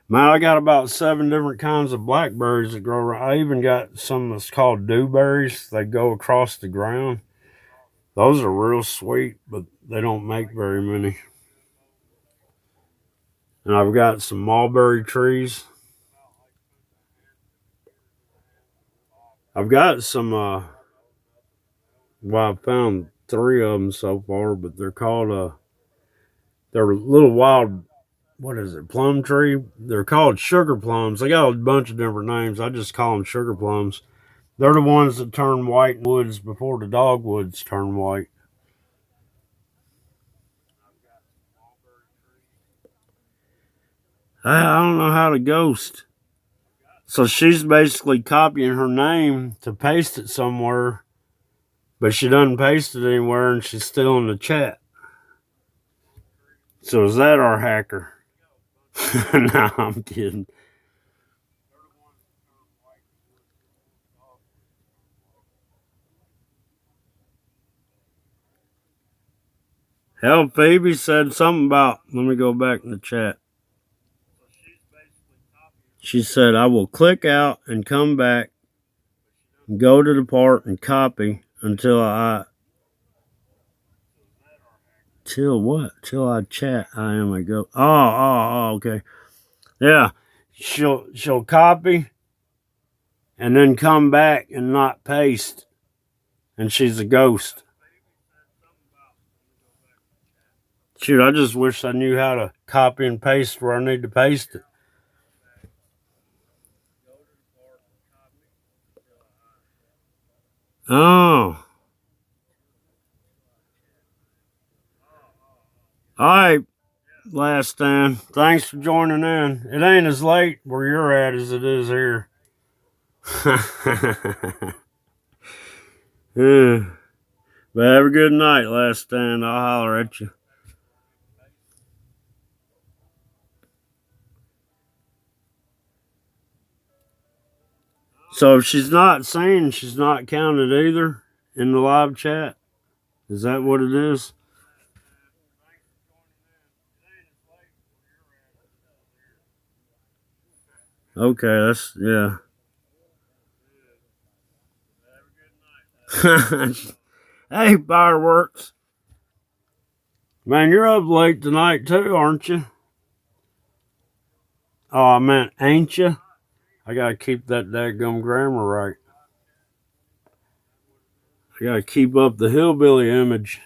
Man, I got about 7 different kinds of blackberries that grow around. I even got some that's called dewberries. They go across the ground. Those are real sweet, but they don't make very many. And I've got some mulberry trees. I've got some, well, I found 3 of them so far, but they're called, they're little wild, what is it, plum tree? They're called sugar plums. They got a bunch of different names. I just call them sugar plums. They're the ones that turn white in woods before the dogwoods turn white. I don't know how to ghost. So she's basically copying her name to paste it somewhere, but she doesn't paste it anywhere and she's still in the chat. So is that our hacker? No, I'm kidding. Hell, Phoebe said something about, let me go back in the chat. She said, I will click out and come back, and go to the part and copy until till what? Till I chat. I am a go. Oh, okay. Yeah. She'll copy and then come back and not paste. And she's a ghost. Shoot, I just wish I knew how to copy and paste where I need to paste it. Oh. All right, Last Stand. Thanks for joining in. It ain't as late where you're at as it is here. Yeah. But have a good night, Last Stand. I'll holler at you. So if she's not saying, she's not counted either in the live chat. Is that what it is? Okay, that's yeah. Hey, Fireworks. Man, you're up late tonight too, aren't you? Oh, I meant ain't you? I gotta keep that daggum grammar right. I gotta keep up the hillbilly image.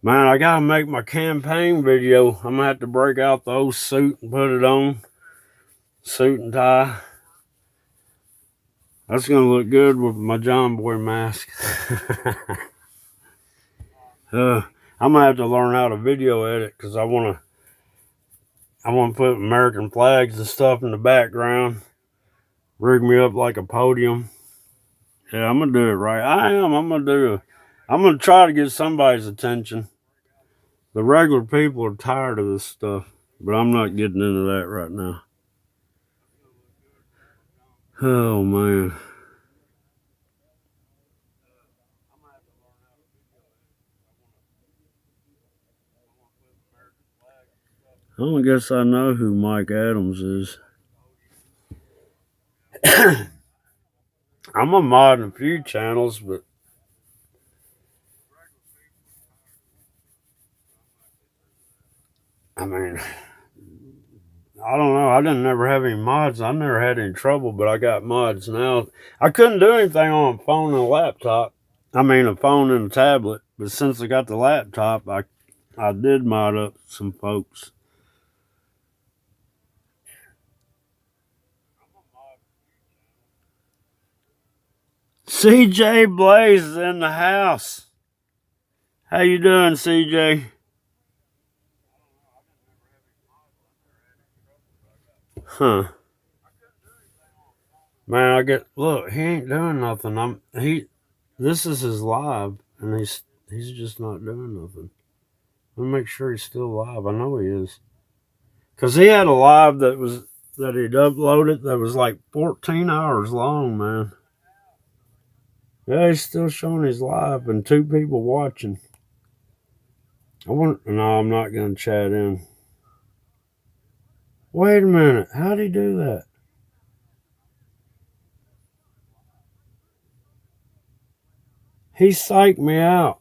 Man, I gotta make my campaign video. I'm gonna have to break out the old suit and put it on. Suit and tie. That's gonna look good with my John Boy mask. I'm gonna have to learn how to video edit because I wanna put American flags and stuff in the background. Rig me up like a podium. Yeah, I'm gonna do it right. I'm gonna try to get somebody's attention. The regular people are tired of this stuff, but I'm not getting into that right now. Oh man. I don't guess I know who Mike Adams is. I'm a mod in a few channels, but I mean, I don't know. I didn't never have any mods. I never had any trouble, but I got mods now. I couldn't do anything on a phone and a laptop. I mean, a phone and a tablet. But since I got the laptop, I did mod up some folks. CJ Blaze is in the house. How you doing, CJ? Huh. Man, look, he ain't doing nothing. This is his live, and he's just not doing nothing. Let me make sure he's still live. I know he is. Cause he had a live that he'd uploaded that was like 14 hours long, man. Yeah, he's still showing his live and 2 people watching. No, I'm not gonna chat in. Wait a minute, how'd he do that? He psyched me out.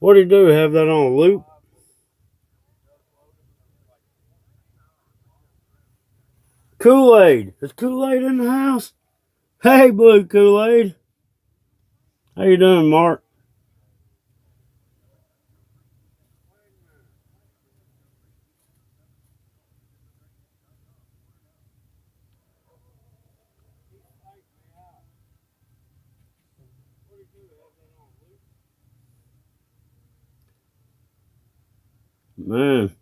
What'd he do? Have that on a loop? Kool-Aid. Is Kool-Aid in the house? Hey, Blue Kool-Aid. How you doing, Mark? Man,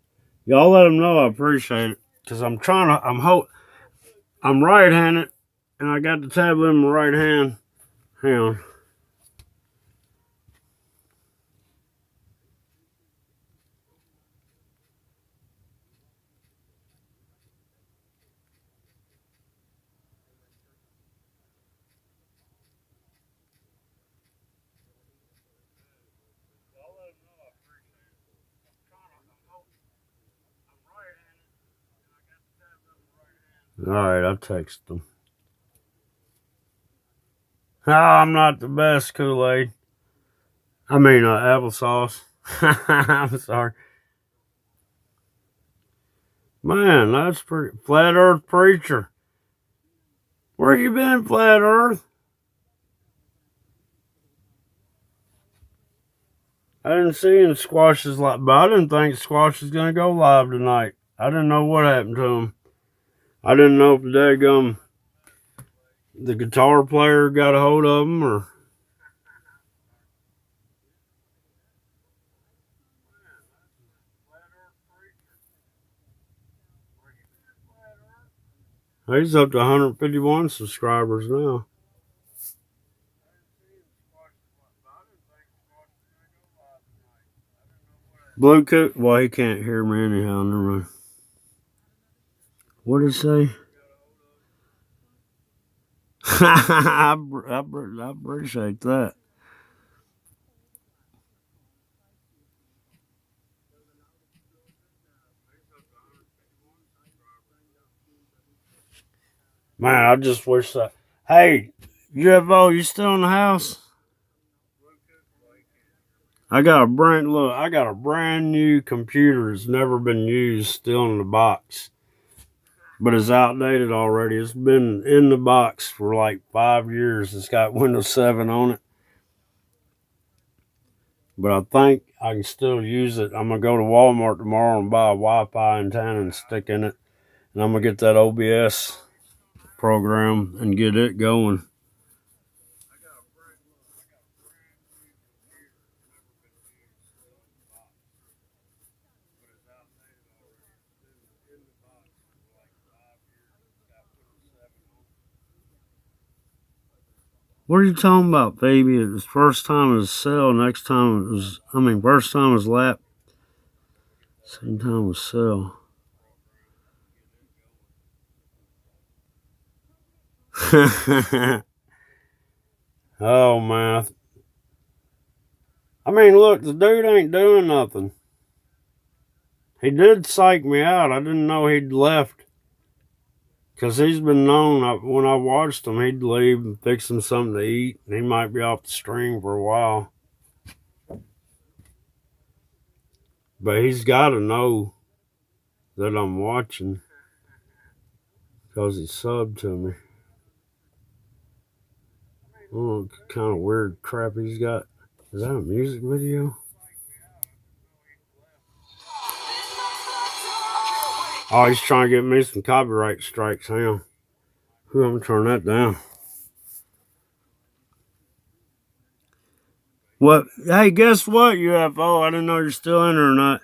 y'all let him know I appreciate it. Cause I'm right-handed and I got the tablet in my right hand. Hang on. Alright, I'll text them. Oh, I'm not the best, Kool-Aid. I mean, applesauce. I'm sorry. Man, that's pretty. Flat Earth Preacher. Where you been, Flat Earth? I didn't see any Squash's live, but I didn't think Squash was going to go live tonight. I didn't know what happened to him. I didn't know if the guitar player got a hold of him or... He's up to 151 subscribers now. Blue Cook. Well, he can't hear me anyhow. Never mind. What did he say? I appreciate that. Man, I just wish that. Hey, UFO, you still in the house? I got a brand new computer. It's never been used, still in the box. But it's outdated already. It's been in the box for like 5 years. It's got Windows 7 on it. But I think I can still use it. I'm going to go to Walmart tomorrow and buy a Wi-Fi antenna and stick in it. And I'm going to get that OBS program and get it going. What are you talking about, baby? It was first time it was cell, next time it was, first time it was lap, second time it was cell. Oh, man. Look, the dude ain't doing nothing. He did psych me out. I didn't know he'd left. Because he's been known, when I watched him, he'd leave and fix him something to eat. And he might be off the stream for a while. But he's got to know that I'm watching. Because he subbed to me. Oh, what kind of weird crap he's got. Is that a music video? Oh, he's trying to get me some copyright strikes. Hang on. I'm going to turn that down. What? Hey, guess what, UFO? I didn't know you're still in there or not.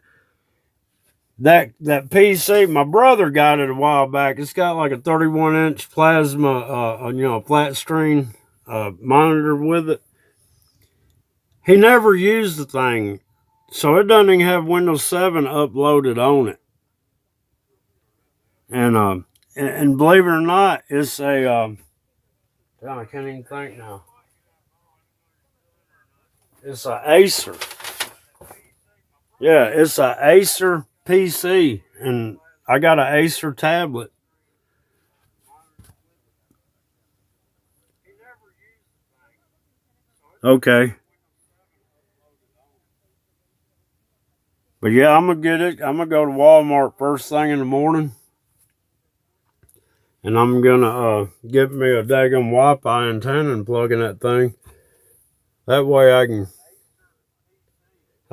That PC, my brother got it a while back. It's got like a 31-inch plasma, flat screen monitor with it. He never used the thing, so it doesn't even have Windows 7 uploaded on it. And believe it or not, it's a I can't even think now. It's a Acer. Yeah, it's a Acer PC, and I got an Acer tablet. Okay. But yeah, I'm gonna get it. I'm gonna go to Walmart first thing in the morning, and I'm gonna get me a daggum Wi-Fi antenna and plug in that thing. That way I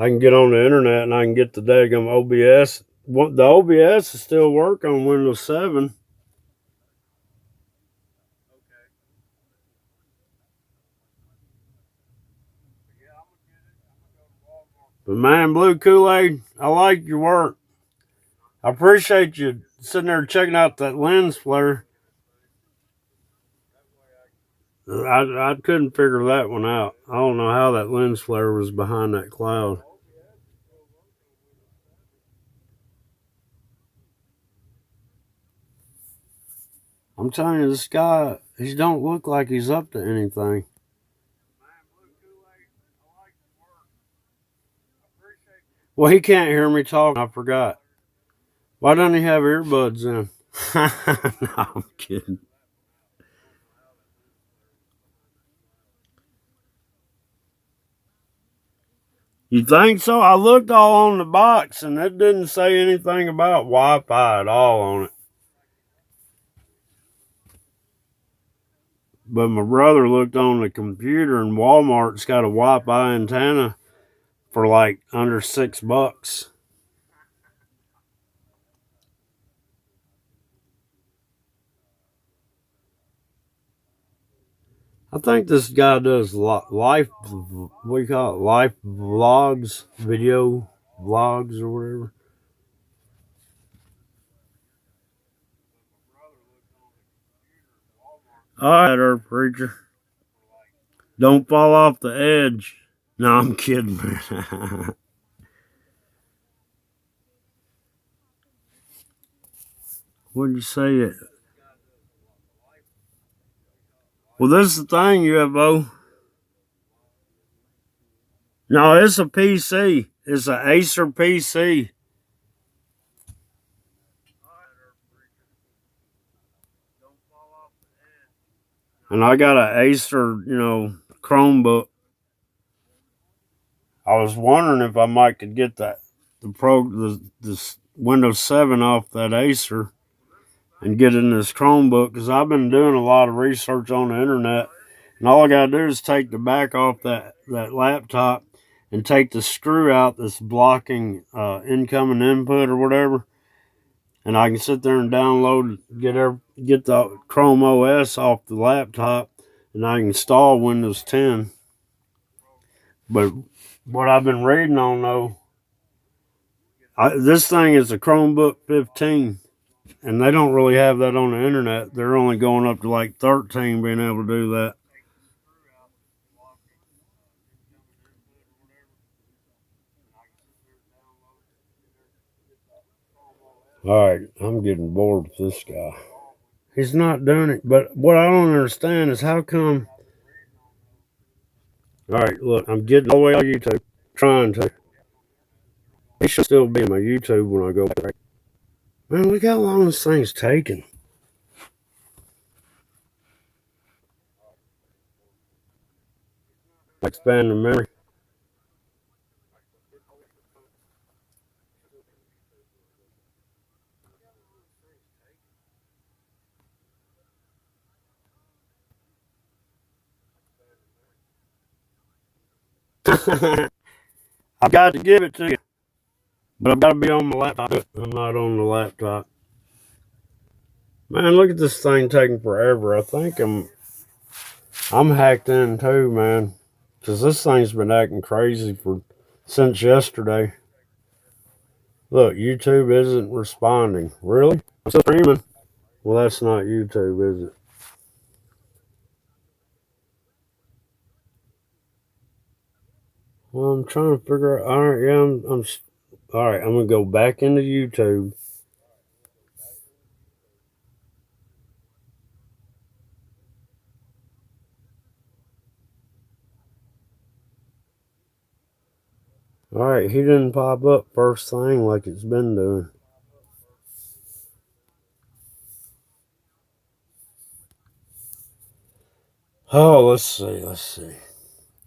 can get on the internet and I can get the daggum OBS. The OBS is still work on Windows 7. But man, Blue Kool-Aid, I like your work. I appreciate you sitting there checking out that lens flare. I couldn't figure that one out. I don't know how that lens flare was behind that cloud. I'm telling you, this guy, he don't look like he's up to anything. Well, he can't hear me talk. I forgot. Why doesn't he have earbuds in? No, I'm kidding. You think so? I looked all on the box and it didn't say anything about Wi-Fi at all on it. But my brother looked on the computer and Walmart's got a Wi-Fi antenna for like under $6. I think this guy does life, what do you call it? Life vlogs, video vlogs or whatever. All right, Earth Preacher. Don't fall off the edge. No, I'm kidding, man. What'd you say? It? Well, this is the thing, UFO. No, it's a PC. It's an Acer PC. And I got an Acer, Chromebook. I was wondering if I might could get the Windows 7 off that Acer and get in this Chromebook, because I've been doing a lot of research on the internet, and all I gotta do is take the back off that laptop and take the screw out that's blocking incoming input or whatever, and I can sit there and download, get the Chrome OS off the laptop, and I can install Windows 10. But what I've been reading on though, this thing is a Chromebook 15, and they don't really have that on the internet. They're only going up to like 13 being able to do that. All right, I'm getting bored with this guy. He's not doing it, but what I don't understand is how come. All right, look, I'm getting all the way on YouTube, trying to. He should still be in my YouTube when I go back. Man, look how long this thing's taking. Expand the memory. I've got to give it to you, but I've got to be on my laptop. I'm not on the laptop. Man, look at this thing taking forever. I think I'm hacked in too, man, because this thing's been acting crazy since yesterday. Look, YouTube isn't responding. Really? I'm still streaming. Well, that's not YouTube, is it? Well, I'm trying to figure out. All right, yeah, I'm all right. I'm gonna go back into YouTube. All right, he didn't pop up first thing like it's been doing. Oh, let's see.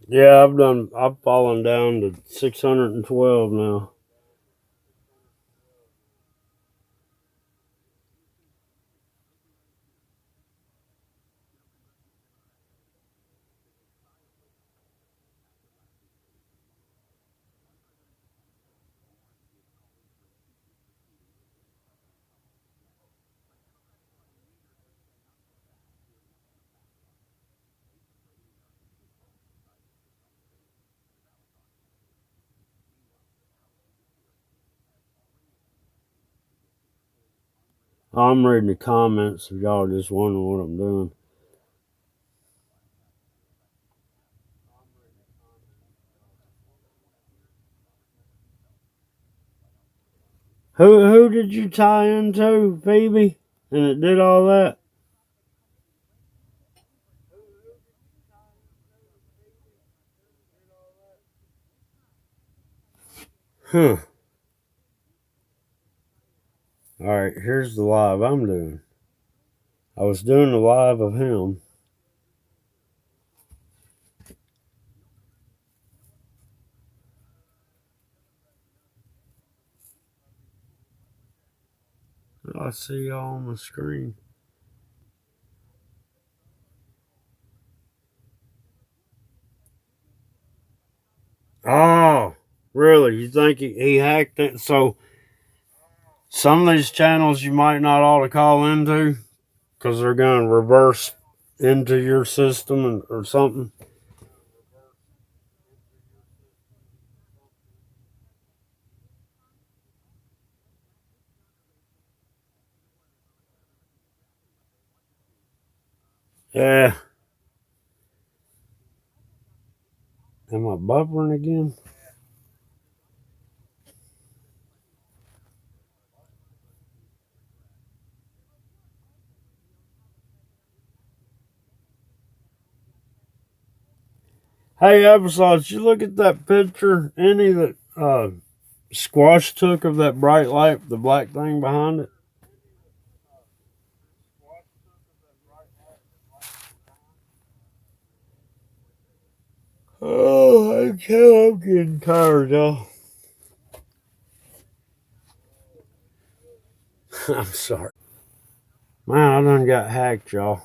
Yeah, I've fallen down to 612 now. I'm reading the comments if y'all just wondering what I'm doing. Who did you tie into, Phoebe? And it did all that? Huh. Alright, here's the live I'm doing. I was doing the live of him. I see y'all on the screen. Oh, really? You think he hacked it? So some of these channels you might not ought to call into because they're going to reverse into your system or something. Yeah. Am I buffering again? Hey, Episode, did you look at that picture, any that Squash took of that bright light, the black thing behind it? Oh, I'm getting tired, y'all. I'm sorry. Man, I done got hacked, y'all.